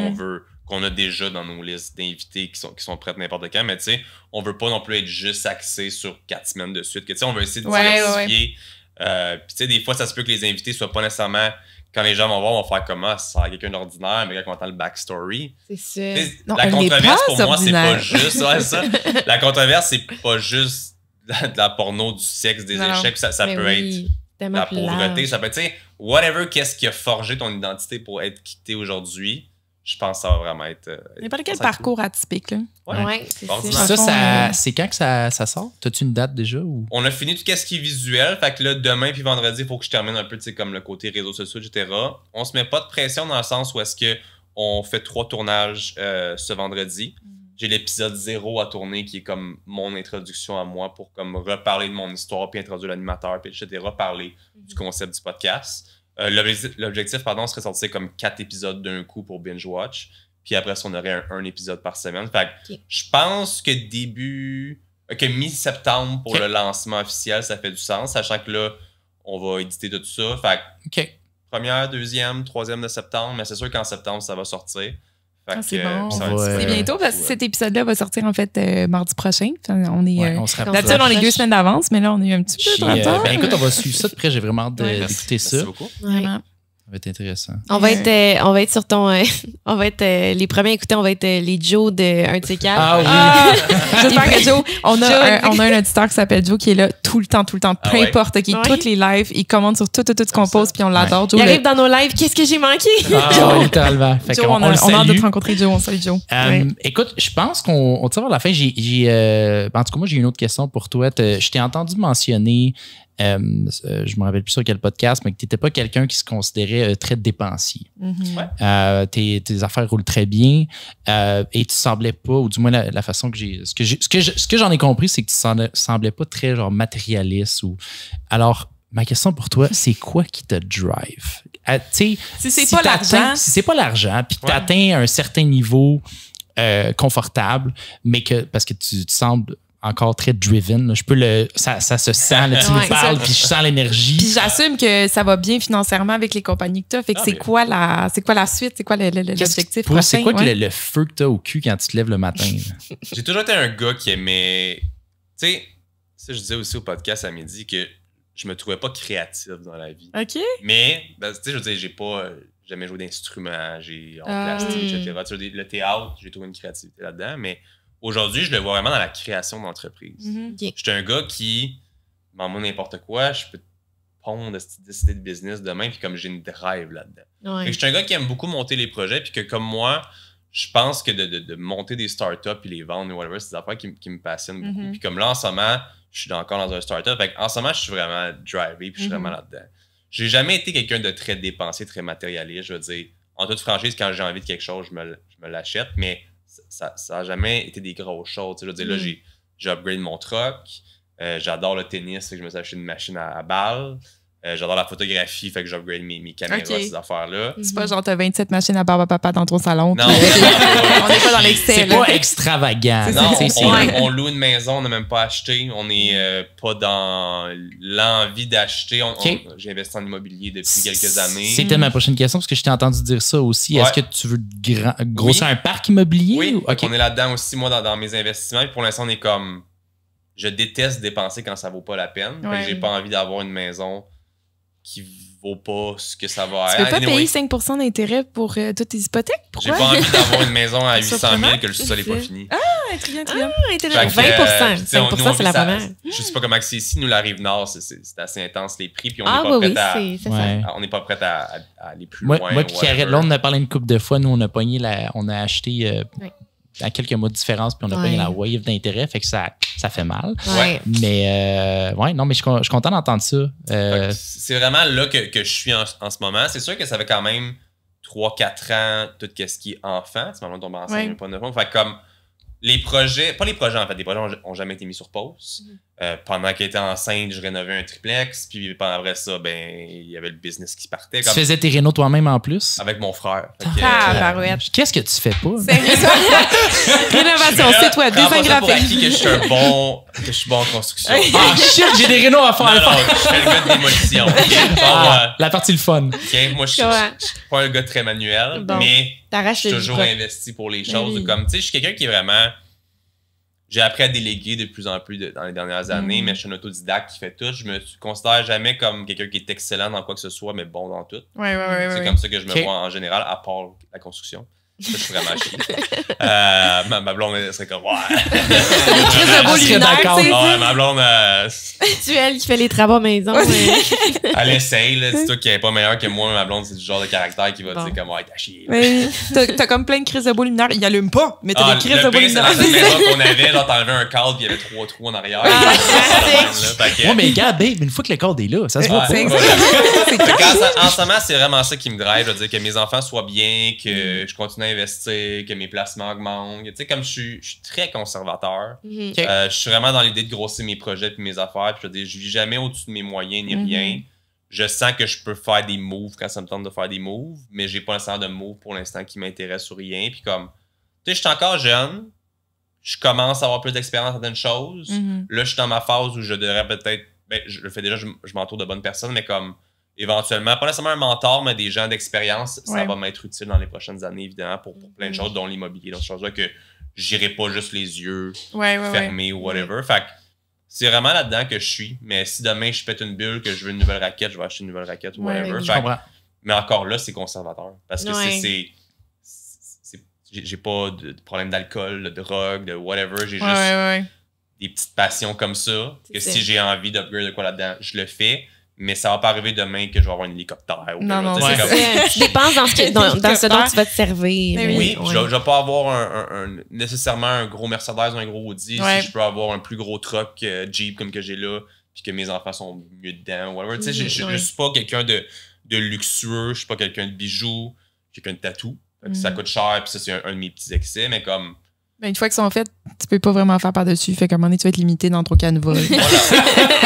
qu'on a déjà dans nos listes d'invités qui sont prêts n'importe quand. Mais tu sais, on veut pas non plus être juste axé sur 4 semaines de suite. Que, tu sais, on veut essayer de diversifier. Puis tu sais, des fois, ça se peut que les invités soient pas nécessairement... Quand les gens vont voir, on va faire comment ça a quelqu'un d'ordinaire, mais quand on entend le backstory. c'est ça. Tu sais, Non, la elle n'est controverse, pas pour moi, c'est pas ordinaire. juste... Ouais, ça. La controverse, c'est pas juste de la porno, du sexe, des Non. échecs. Ça Mais peut oui, être tellement la plus pauvreté, large. ça peut être, tu sais, whatever, qu'est-ce qui a forgé ton identité pour être quitté aujourd'hui, je pense que ça va vraiment être. n'importe quel ça va être parcours atypique. Là. Ouais. Ouais, c'est ça. Ordinaire. Ça, fond, c'est quand que ça sort? T'as-tu une date déjà? Ou? On a fini tout ce qui est visuel, fait que là, demain puis vendredi, il faut que je termine un peu, tu sais, comme le côté réseaux sociaux, etc. On se met pas de pression dans le sens où est-ce que on fait 3 tournages ce vendredi. J'ai l'épisode 0 à tourner qui est comme mon introduction à moi pour comme reparler de mon histoire, puis introduire l'animateur, puis etc. Parler du concept du podcast. L'objectif, serait sortir comme 4 épisodes d'un coup pour binge watch. Puis après ça, on aurait un épisode par semaine. Fait que je pense que mi-septembre pour le lancement officiel, ça fait du sens, sachant que là, on va éditer tout ça. Fait que OK. première, deuxième, troisième de septembre, mais c'est sûr qu'en septembre, ça va sortir. Fait Ah, c'est que, bon. ça va On va, être- C'est bientôt parce que cet épisode-là va sortir en fait mardi prochain. Enfin, on est Ouais, on se rappelle. d'habitude, on est 2 semaines d'avance, mais là, on est un petit peu Puis, de retard. ben écoute, on va suivre ça de près. J'ai vraiment hâte Ouais. d'écouter ça. Merci beaucoup. Ouais. Vraiment. va être intéressant. On va être sur ton. On va être les premiers à écouter, on va être les Joe de un de ces quatre. Ah oui! J'espère que Joe, on a un auditeur qui s'appelle Joe qui est là tout le temps, peu importe, qui toutes les lives, il commente sur tout ce qu'on pose, puis on l'adore. Joe, il arrive dans nos lives, qu'est-ce que j'ai manqué? Ah, littéralement. Fait Joe, on a hâte de te rencontrer, Joe. On salue Joe. Écoute, je pense qu'on tire vers la fin. En tout cas, moi, j'ai une autre question pour toi. Je t'ai entendu mentionner, je ne me rappelle plus sur quel podcast, mais que tu n'étais pas quelqu'un qui se considérait très dépensier. Tes affaires roulent très bien et tu semblais pas, ou du moins la façon que j'ai... Ce que j'en ai compris, c'est que tu semblais pas très genre matérialiste. Alors, ma question pour toi, c'est quoi qui te drive? Si c'est pas l'argent. Si c'est pas l'argent, puis que tu atteins un certain niveau confortable, mais parce que tu sembles encore très driven. Là. Ça se sent, là, tu me parles, puis je sens l'énergie. Puis j'assume que ça va bien financièrement avec les compagnies que tu as. Fait que c'est quoi la suite? C'est quoi l'objectif prochain? C'est quoi le feu que tu as au cul quand tu te lèves le matin? J'ai toujours été un gars qui aimait... Tu sais, ça je disais aussi au podcast à midi que je me trouvais pas créatif dans la vie. OK. Mais, tu sais, je veux dire, j'ai pas jamais joué d'instruments, j'ai en plastique, etc. Tu sais, le théâtre, j'ai trouvé une créativité là-dedans, mais aujourd'hui, je le vois vraiment dans la création d'entreprise. Je suis un gars qui, dans moi, n'importe quoi, je peux pondre cette idée de business demain, puis comme j'ai une drive là-dedans. Je suis un gars qui aime beaucoup monter les projets, puis que comme moi, je pense que de monter des startups puis les vendre, whatever, c'est des affaires qui me passionnent beaucoup. Puis comme là, en ce moment, je suis encore dans un startup. En ce moment, je suis vraiment drivé, puis je suis vraiment là-dedans. J'ai jamais été quelqu'un de très dépensier, très matérialiste. Je veux dire, en toute franchise, quand j'ai envie de quelque chose, je me l'achète, mais ça n'a jamais été des grosses choses. Je veux dire, là, j'ai upgrade mon truck. J'adore le tennis, fait que je me suis acheté une machine à balles. J'adore la photographie, fait que j'upgrade mes caméras, ces affaires-là. C'est pas genre t'as 27 machines à barbe à papa dans ton salon. Non, on n'est pas dans l'excès. C'est pas extravagant. Non, on loue une maison, on n'a même pas acheté. On n'est pas dans l'envie d'acheter. J'ai investi en immobilier depuis quelques années. C'était ma prochaine question, parce que je t'ai entendu dire ça aussi. Est-ce que tu veux grossir un parc immobilier? Oui, on est là-dedans aussi, moi, dans mes investissements. Puis pour l'instant, on est comme... Je déteste dépenser quand ça vaut pas la peine. Fait que j'ai pas envie d'avoir une maison qui vaut pas ce que ça va être. Tu peux pas payer 5% d'intérêt pour toutes tes hypothèques? Pourquoi? J'ai pas envie d'avoir une maison à 800 000 que le sous-sol n'est pas fini. Ah, très bien. 20%. 5%, c'est la première. Je sais pas comment c'est ici. Nous, la Rive-Nord, c'est assez intense les prix. Puis on n'est pas prêt à aller plus loin. Moi, puis là, on a parlé une couple de fois. Nous, on a acheté... à quelques mois de différence, puis on a payé la wave d'intérêt, fait que ça fait mal. Mais non, mais je suis content d'entendre ça. C'est vraiment là que je suis en ce moment. C'est sûr que ça fait quand même 3-4 ans, tout ce qui est enfant. C'est maman tombe enceinte, pas 9 ans. Fait comme les projets, pas les projets en fait, les projets ont jamais été mis sur pause. Pendant qu'elle était enceinte, je rénovais un triplex, puis après ça, il y avait le business qui partait. Tu faisais tes rénaux toi-même en plus? Avec mon frère. Qu'est-ce que tu fais pas? Rénovation, c'est toi, design graphique. Que je suis bon en construction. Ah shit, j'ai des rénaux à faire. Non, je fais le gars de démolition. La partie le fun. Moi, je suis pas un gars très manuel, mais je suis toujours investi pour les choses. Comme, tu sais, je suis quelqu'un qui est vraiment... J'ai appris à déléguer de plus en plus dans les dernières années, mais je suis un autodidacte qui fait tout. Je me considère jamais comme quelqu'un qui est excellent dans quoi que ce soit, mais bon dans tout. C'est comme ça que je me vois en général, à part la construction. Ça, je suis vraiment chier. Ma blonde, elle serait comme, ma blonde, c'est elle qui fait les travaux maison. Elle essaye, là. Dis-toi qu'elle est pas meilleure que moi. Ma blonde, c'est du genre de caractère qui va dire comme, t'as chier. T'as comme plein de crises de beaux luminaires. Il allume pas, mais t'as des crises de beaux luminaires. C'est la maison qu'on avait, genre, t'enlevais un cadre, puis il y avait 3 trous en arrière. Mais gars, babe, une fois que le cadre est là, ça se voit pas. En ce moment, c'est vraiment ça qui me drive. Je veux dire que mes enfants soient bien, que je continue à investir, que mes placements augmentent. Tu sais, comme je suis très conservateur, je suis vraiment dans l'idée de grossir mes projets et mes affaires. Puis je veux dire, je vis jamais au-dessus de mes moyens ni rien. Je sens que je peux faire des moves quand ça me tente de faire des moves, mais j'ai pas nécessairement de moves pour l'instant qui m'intéressent ou rien. Puis comme, tu sais, je suis encore jeune, je commence à avoir plus d'expérience dans certaines choses. Là, je suis dans ma phase où je devrais peut-être, je le fais déjà, je m'entoure de bonnes personnes, mais comme éventuellement, pas nécessairement un mentor, mais des gens d'expérience, ça va m'être utile dans les prochaines années, évidemment, pour plein de choses, dont l'immobilier, dans ces choses-là, que j'irai pas juste les yeux fermés ou whatever. Fait que c'est vraiment là-dedans que je suis. Mais si demain, je pète une bulle, que je veux une nouvelle raquette, je vais acheter une nouvelle raquette ou whatever. Mais encore là, c'est conservateur. Parce que j'ai pas de problème d'alcool, de drogue, de whatever. J'ai juste des petites passions comme ça. Si j'ai envie d'upgrade de quoi là-dedans, je le fais. Mais ça va pas arriver demain que je vais avoir un hélicoptère. Non, tu dépenses dans ce dont tu vas te servir. Oui, je vais pas avoir nécessairement un gros Mercedes ou un gros Audi. Si je peux avoir un plus gros truck Jeep comme que j'ai là, puis que mes enfants sont mieux dedans, whatever. Je suis pas quelqu'un de luxueux, je suis pas quelqu'un de bijoux, quelqu'un de tatou. Ça coûte cher, puis ça, c'est un de mes petits excès, mais comme... Une fois qu'ils sont faits, tu peux pas vraiment faire par-dessus. Fait qu'à un moment donné, tu vas être limité dans ton canevas. Voilà.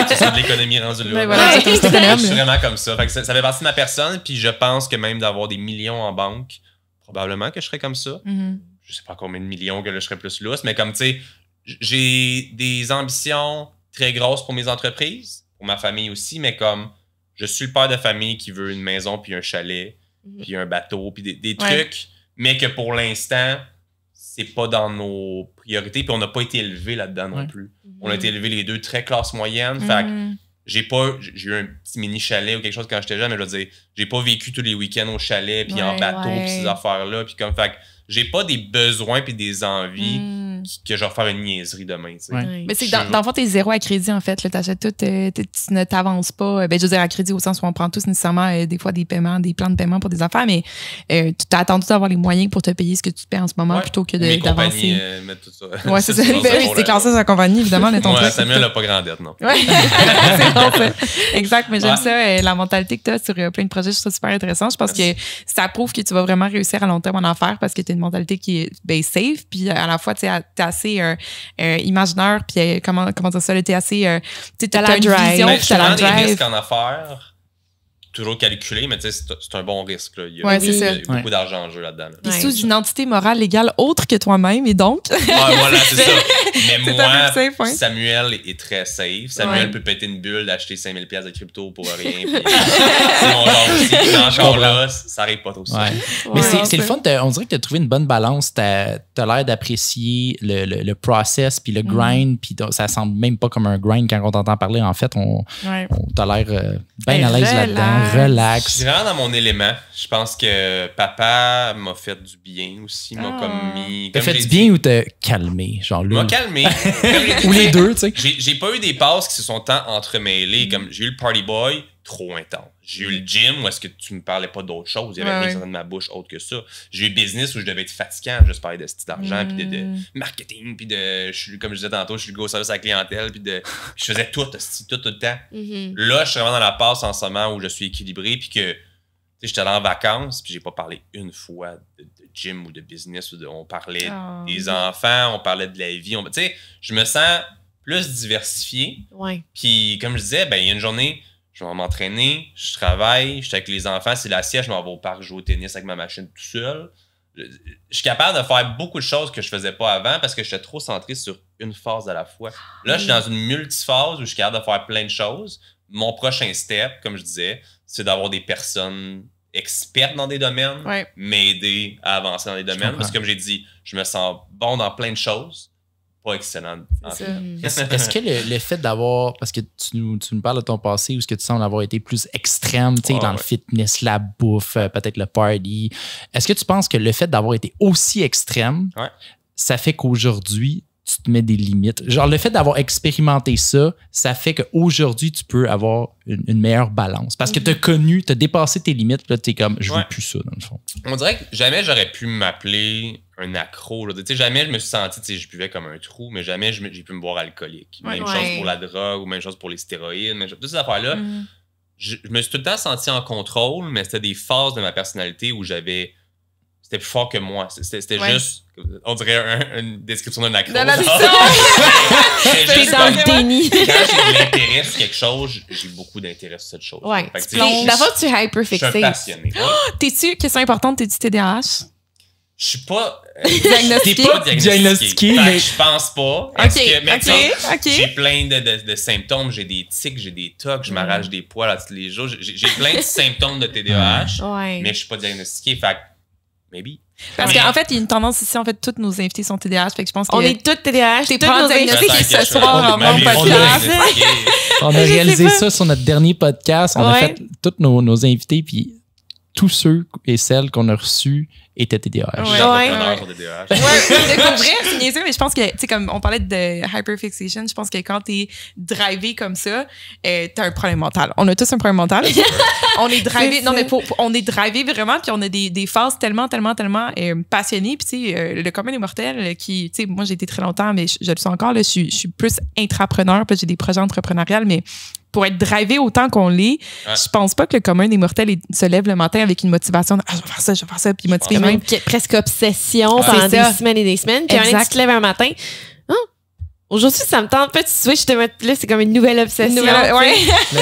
C'est de l'économie rendue là. Voilà, je suis vraiment comme ça. Fait que ça fait partie de ma personne, puis je pense que même d'avoir des millions en banque, probablement que je serais comme ça. Je sais pas combien de millions que là, je serais plus lousse, mais comme, tu sais, j'ai des ambitions très grosses pour mes entreprises, pour ma famille aussi, mais comme, je suis le père de famille qui veut une maison, puis un chalet, puis un bateau, puis des trucs, mais que pour l'instant... c'est pas dans nos priorités, puis on n'a pas été élevés là-dedans non plus. On a été élevés les deux très classe moyenne, fait que j'ai eu un petit mini chalet ou quelque chose quand j'étais jeune, mais je veux dire, j'ai pas vécu tous les week-ends au chalet, puis en bateau, puis ces affaires-là, puis comme, fait que j'ai pas des besoins puis des envies que je vais faire une niaiserie demain, tu sais. Mais c'est dans le fond, t'es zéro à crédit, en fait. T'achètes tout, tu ne t'avances pas. Ben, je veux dire, à crédit au sens où on prend tous nécessairement des fois des paiements, des plans de paiement pour des affaires, mais tu t'as attendu d'avoir les moyens pour te payer ce que tu paies en ce moment plutôt que d'avancer. Mettre tout ça. Ouais, c'est ça. C'est classé sur la compagnie, évidemment. Samuel n'a pas grand dette, non. Ouais, c'est bon, ça. Exact, mais j'aime ça, la mentalité que tu as sur plein de projets, je trouve ça super intéressant. Je pense que ça prouve que tu vas vraiment réussir à long terme en affaires parce que tu as une mentalité qui est safe, puis à la fois, tu es assez imaginaire, puis comment dire ça, tu es assez. Tu as la vision, puis tu as la drive. Des risques drive. en affaires, toujours calculé, mais tu sais, c'est un bon risque. Là. Il y a beaucoup d'argent en jeu là-dedans. Là. Puis sous une entité morale légale autre que toi-même, et donc. Voilà, c'est ça. Mais moi, safe, Samuel est très safe. Samuel peut péter une bulle, d'acheter 5000$ de crypto pour rien. C'est mon genre aussi. Encore là, ça arrive pas trop ça. Mais c'est le fun. On dirait que tu as trouvé une bonne balance. Tu as l'air d'apprécier le process puis le grind. Puis ça semble même pas comme un grind quand on t'entend parler. En fait, t'as l'air bien à l'aise là-dedans. Relax. Je suis vraiment dans mon élément. Je pense que papa m'a fait du bien aussi. M'a comme mis. T'as fait du bien ou t'as calmé? Genre là. M'a calmé. Ou les deux, tu sais. J'ai pas eu des passes qui se sont tant entremêlées. Comme j'ai eu le party boy, trop intense. J'ai eu le gym où est-ce que tu me parlais pas d'autre chose. Il y avait rien dans ma bouche autre que ça. J'ai eu le business où je devais être fatigant. Juste parler de style d'argent, puis de marketing, puis comme je disais tantôt, je suis le gros service à la clientèle, puis je faisais tout le temps. Là, je suis vraiment dans la passe en ce moment où je suis équilibré, puis que j'étais allé en vacances, puis j'ai pas parlé une fois de gym ou de business. On parlait des enfants, on parlait de la vie. Tu sais, je me sens plus diversifié. Puis comme je disais, ben il y a une journée, je vais m'entraîner, je travaille, je suis avec les enfants, c'est la sieste, je m'en vais au parc jouer au tennis avec ma machine tout seul. Je suis capable de faire beaucoup de choses que je faisais pas avant parce que j'étais trop centré sur une phase à la fois. Là, je suis dans une multiphase où je suis capable de faire plein de choses. Mon prochain step, comme je disais, c'est d'avoir des personnes expertes dans des domaines, m'aider à avancer dans des domaines. Parce que comme j'ai dit, je me sens bon dans plein de choses. Pas excellent. Est-ce que le fait d'avoir, parce que tu nous parles de ton passé ou ce que tu sembles avoir été plus extrême, tu sais, dans le fitness, la bouffe, peut-être le party, est-ce que tu penses que le fait d'avoir été aussi extrême, ça fait qu'aujourd'hui, tu te mets des limites? Genre, le fait d'avoir expérimenté ça, ça fait qu'aujourd'hui, tu peux avoir une meilleure balance. Parce que tu as dépassé tes limites, là, tu es comme, je veux plus ça, dans le fond. On dirait que jamais j'aurais pu m'appeler un accro. Tu sais, jamais je me suis senti, je buvais comme un trou, mais jamais j'ai pu me boire alcoolique. Même chose pour la drogue ou même chose pour les stéroïdes. Toutes ces affaires-là, je me suis tout le temps senti en contrôle, mais c'était des phases de ma personnalité où c'était plus fort que moi. C'était juste, on dirait une description d'un accro. C'est juste dans le déni. Quand j'ai de l'intérêt sur quelque chose, j'ai beaucoup d'intérêt sur cette chose. D'abord, tu es hyper-fixé. Je suis un passionné. Question importante, t'es-tu TDAH? Je suis pas diagnostiqué, mais je pense pas. J'ai plein de symptômes. J'ai des tics, j'ai des tocs, je m'arrache des poils tous les jours. J'ai plein de symptômes de TDAH, mais je suis pas diagnostiqué. Fait maybe. Parce qu'en fait, il y a une tendance ici, en fait, tous nos invités sont TDAH, fait que je pense on est tous TDAH, t'es pas diagnostiqué ce soir en mon podcast. On a réalisé ça sur notre dernier podcast. On a fait tous nos invités, puis tous ceux et celles qu'on a reçus étaient TDAH. Les entrepreneurs sont des DH. Pour vrai, c'est niaiseux, mais je pense que, tu sais, comme on parlait de hyperfixation, je pense que quand t'es drivé comme ça, t'as un problème mental. On a tous un problème mental. On est drivé, non, mais on est drivé vraiment, puis on a des phases tellement passionnées. Puis, tu sais, le commun des mortels, qui, tu sais, moi, j'ai été très longtemps, mais je le suis encore, là, je suis plus intrapreneur, puis j'ai des projets entrepreneuriales, mais pour être drivé autant qu'on l'est, je pense pas que le commun des mortels se lève le matin avec une motivation de je vais faire ça, puis motivé même. Presque obsession pendant des semaines et des semaines. Puis tu te lèves un matin, aujourd'hui, ça me tente pas, tu switches de mettre là, c'est comme une nouvelle obsession.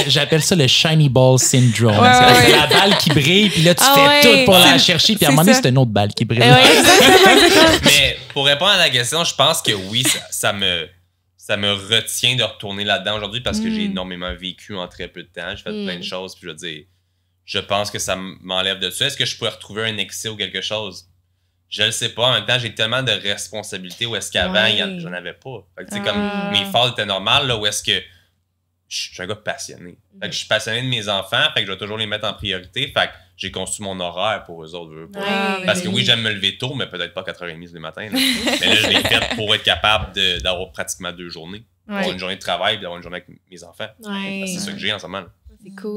J'appelle ça le shiny ball syndrome. Ouais. C'est la balle qui brille, puis là, tu fais tout pour la chercher, puis à un moment donné, c'est une autre balle qui brille. Exactement. Mais pour répondre à la question, je pense que oui, ça me retient de retourner là-dedans aujourd'hui parce que j'ai énormément vécu en très peu de temps. J'ai fait plein de choses, puis je veux dire, je pense que ça m'enlève de ça. Est-ce que je pourrais retrouver un excès ou quelque chose? Je le sais pas. En même temps, j'ai tellement de responsabilités où est-ce qu'avant, j'en avais pas. Fait que, tu sais, comme mes phases étaient normales, là, où est-ce que je suis un gars passionné. Fait que je suis passionné de mes enfants, fait que je vais toujours les mettre en priorité. Fait que j'ai conçu mon horaire pour eux autres. Parce que oui, j'aime me lever tôt, mais peut-être pas 4h30 le matin. Là. Mais là, je l'ai fait pour être capable d'avoir pratiquement 2 journées. Avoir une journée de travail et d'avoir une journée avec mes enfants. C'est ça que j'ai en ce moment. C'est cool.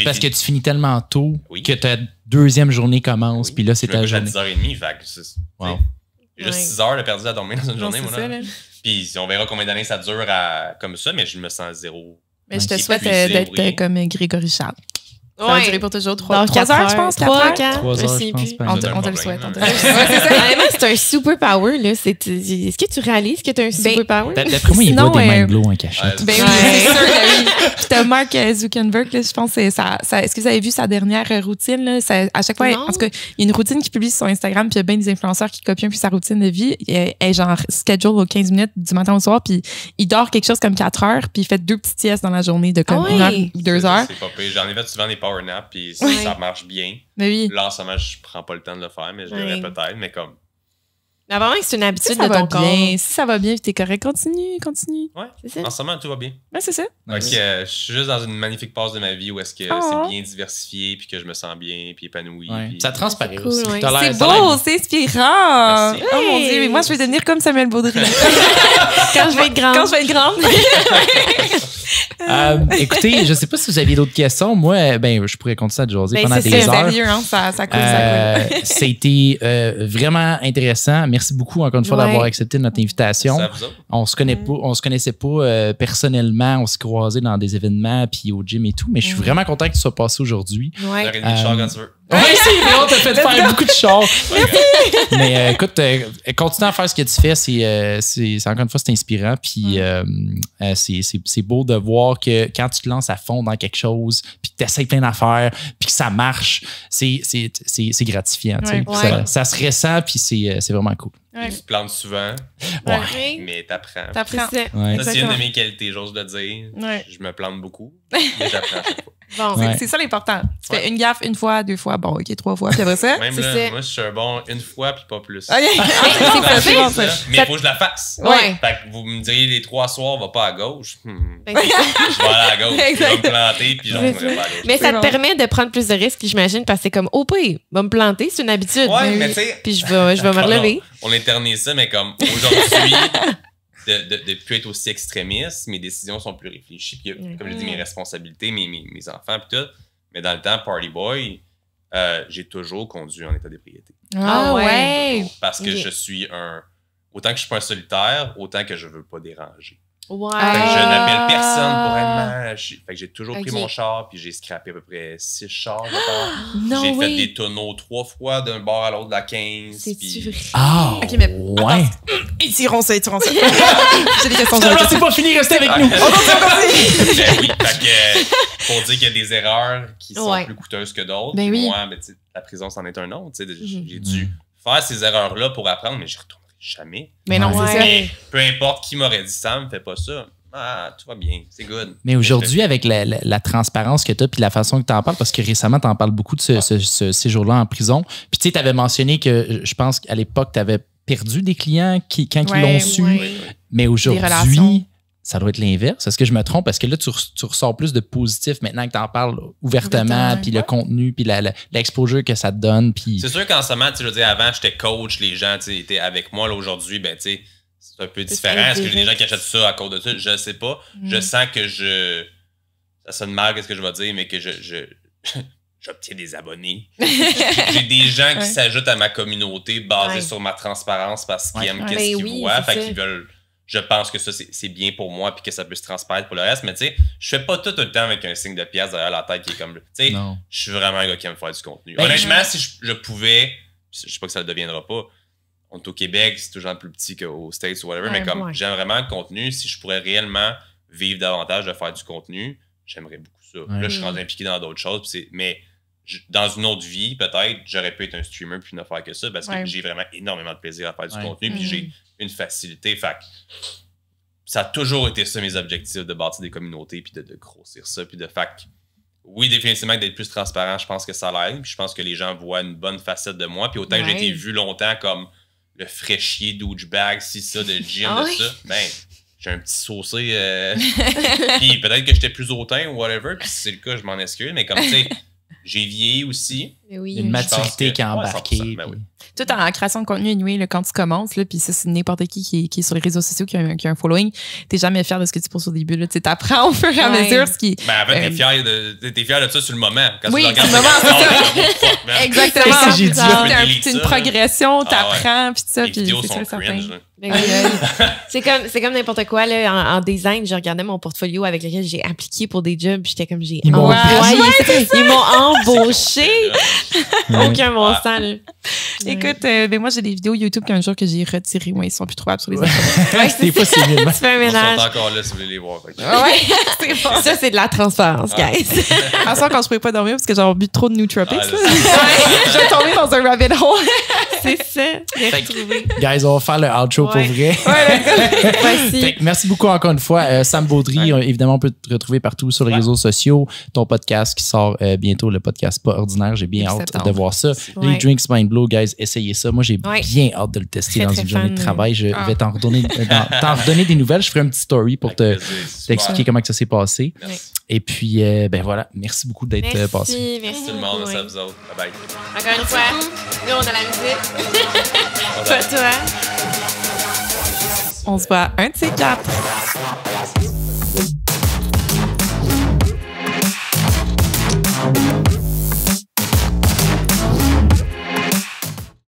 Parce que tu finis tellement tôt que ta 2e journée commence, puis là, c'est ta journée. Je à 10h30, fait que j'ai juste 6 heures de perdu à dormir dans une journée, moi. Puis on verra combien d'années ça dure comme ça, mais je me sens zéro. Mais je te souhaite d'être comme Grégory Charles. Ça va durer pour toujours 3 heures, je pense. 3 heures, 3 heures, je pense. On te le souhaite. Honnêtement, c'est un super power. Là. Est-ce que tu réalises que tu as un super power? D'après moi, il voit des mind blows en cachette. Ben oui, c'est sûr. Puis t'as Mark Zuckerberg, là, je pense que est-ce que vous avez vu sa dernière routine? Là? À chaque fois, en tout cas, il y a une routine qu'il publie sur son Instagram, puis il y a bien des influenceurs qui copient puis sa routine de vie. Elle est genre schedule aux 15 minutes du matin au soir, puis il dort quelque chose comme 4 heures, puis il fait 2 petites siestes dans la journée de comme 1 heure ou 2 heures. C'est pas pire. J'en ai fait souvent des power naps, puis ça marche bien. Mais oui. Là, en ce moment, je prends pas le temps de le faire, mais je devrais peut-être, mais comme. Mais vraiment, c'est une habitude de ton corps. Si ça va bien, t'es correct, continue. Ouais, c'est ça. En ce moment, tout va bien. Ouais, c'est ça. Donc, je suis juste dans une magnifique phase de ma vie où est-ce que c'est bien diversifié, puis que je me sens bien, puis épanoui. Puis... Ça transparaît cool, aussi. C'est beau, c'est inspirant. Merci. Oh mon Dieu, mais moi, je vais devenir comme Samuel Baudry. Quand je vais être grande. Écoutez, je sais pas si vous aviez d'autres questions. Moi, je pourrais continuer à jaser pendant des heures. C'est sérieux, hein? Ça coule. C'était vraiment intéressant. Merci beaucoup encore une fois d'avoir accepté notre invitation. On se connaissait pas personnellement. On s'est croisés dans des événements puis au gym et tout, mais je suis vraiment content que tu sois passé aujourd'hui. Ouais. Char quand tu veux. Oui, c'est vrai, on t'a fait faire beaucoup de chars. Mais écoute, continue à faire ce que tu fais. C'est encore une fois, c'est inspirant. Puis c'est beau de voir que quand tu te lances à fond dans quelque chose, puis que tu essaies plein d'affaires, puis que ça marche, c'est gratifiant. Ça se ressent, puis c'est vraiment cool. Tu te plantes souvent, mais t'apprends. T'apprends. Ça, c'est une de mes qualités, j'ose le dire. Je me plante beaucoup, mais j'apprends à chaque fois. Bon, c'est ça l'important. Tu fais une gaffe 1 fois, 2 fois, bon, OK, 3 fois, puis après ça. Même là, moi, je suis un bon 1 fois, puis pas plus. C'est bon, ça. Mais il faut que je la fasse. Ouais. Fait que vous me diriez les 3 soirs, va pas à gauche. Je vais aller à gauche, je vais me planter, puis je ne pas à gauche. Mais ça te permet de prendre plus de risques, j'imagine, parce que c'est comme, va me planter, c'est une habitude. Ouais, mais tu sais. Puis je vais me relever. On éternise ça, mais comme aujourd'hui, de plus être aussi extrémiste, mes décisions sont plus réfléchies. Puis, comme je dis, mes responsabilités, mes enfants, puis tout. Mais dans le temps, Party Boy, j'ai toujours conduit en état d'ébriété. Ah ouais! Parce que je suis autant que je suis pas un solitaire, autant que je veux pas déranger. Ouais. Fait que je n'appelle personne pour être Fait que j'ai toujours pris mon char, puis j'ai scrappé à peu près 6 chars. J'ai fait des tonneaux 3 fois d'un bord à l'autre de la 15. C'est-tu vrai? Ah! OK, mais ouais! Étirons ça. J'ai des questions. C'est pas fini, restez avec nous! Ben oui, fait que pour dire qu'il y a des erreurs qui sont plus coûteuses que d'autres. Ben oui. Moi, la prison, c'en est un autre. J'ai dû faire ces erreurs-là pour apprendre, mais je retournerai jamais. Mais non, c'est ça. Mais peu importe qui m'aurait dit ça, me fais pas ça. Ah, tout va bien, c'est good. Mais aujourd'hui, avec la transparence que tu as puis la façon que tu en parles, parce que récemment, tu en parles beaucoup de ce séjour-là en prison. Puis tu sais, tu avais mentionné que je pense qu'à l'époque, tu avais perdu des clients quand ils l'ont su. Oui. Mais aujourd'hui, ça doit être l'inverse. Est-ce que je me trompe? Parce que là, tu ressors plus de positif maintenant que tu en parles ouvertement, puis le contenu, puis l'exposure que ça te donne. Puis... C'est sûr qu'en ce moment, je veux dire, avant, j'étais coach, les gens étaient avec moi. Là, aujourd'hui, ben, tu sais, c'est un peu différent. Est-ce que j'ai des gens qui achètent ça à cause de ça? Je ne sais pas. Je sens que ça sonne mal, qu'est-ce que je vais dire, mais que j'obtiens des abonnés. J'ai des gens qui s'ajoutent à ma communauté basée sur ma transparence parce qu'ils aiment qu'est-ce qu'ils voient. Fait qu'ils veulent... Je pense que ça, c'est bien pour moi puis que ça peut se transparaître pour le reste. Mais tu sais, je fais pas tout le temps avec un signe de pièce derrière la tête qui est comme... Tu sais, je suis vraiment un gars qui aime faire du contenu. Honnêtement, si je pouvais... Je sais pas que ça ne le deviendra pas. On est au Québec, c'est toujours plus petit qu'aux States ou whatever. Mais comme j'aime vraiment le contenu, si je pourrais réellement vivre davantage de faire du contenu, j'aimerais beaucoup ça. Là, je suis rendu impliqué dans d'autres choses. Mais dans une autre vie, peut-être, j'aurais pu être un streamer puis ne faire que ça parce que j'ai vraiment énormément de plaisir à faire du contenu puis j'ai une facilité. Fait ça a toujours été ça mes objectifs, de bâtir des communautés puis de grossir ça. Puis oui, définitivement, d'être plus transparent, je pense que ça l'aide. Puis je pense que les gens voient une bonne facette de moi. Puis autant que j'ai été vu longtemps comme le fraîchier douchebag, ça, de gym, de ça, ben, j'ai un petit saucé. Puis peut-être que j'étais plus hautain ou whatever. Puis si c'est le cas, je m'en excuse. Mais comme tu sais, j'ai vieilli aussi. Oui, une maturité qui a embarqué. Ben oui. Tout en création de contenu, anyway, là, quand tu commences, là, puis ça, c'est n'importe qui est sur les réseaux sociaux, qui a un following, t'es jamais fier de ce que tu poses au début. Tu apprends au fur et à mesure ce qui. Ben, en fait, t'es fier de ça sur le moment. Quand oui, tu regardes sur le moment, exactement. C'est une progression, t'apprends, puis tout ça. Les vidéos sont cringe. C'est comme n'importe quoi. Là, en design, je regardais mon portfolio avec lequel j'ai appliqué pour des jobs, j'étais comme, ils m'ont embauché. Aucun bon sens. Écoute, moi, j'ai des vidéos YouTube qu'un jour que j'ai retirées. Moi, ils sont plus trouvables sur les internets. Des fois, c'est mieux. Tu fais un ménage. Ils sont encore là si vous voulez les voir. C'est bon. Ça, c'est de la transparence, guys. À soir, quand je pouvais pas dormir parce que j'avais bu trop de nootropics, je vais tomber dans un rabbit hole. C'est ça. Guys, on va faire le outro pour vrai. Merci beaucoup encore une fois. Sam Baudry, évidemment, on peut te retrouver partout sur les réseaux sociaux. Ton podcast qui sort bientôt, le podcast Pas Ordinaire. J'ai bien hâte de voir ça. Les Drinks Mind Blow, guys, essayez ça. Moi, j'ai bien hâte de le tester dans une journée de travail. Je vais t'en redonner des nouvelles. Je ferai un petit story pour t'expliquer comment que ça s'est passé. Et puis, ben voilà, merci beaucoup d'être passé. Merci tout le monde. Merci à vous autres. Bye bye. Encore une fois, nous, on a la musique. Pas toi. On se voit un de ces quatre.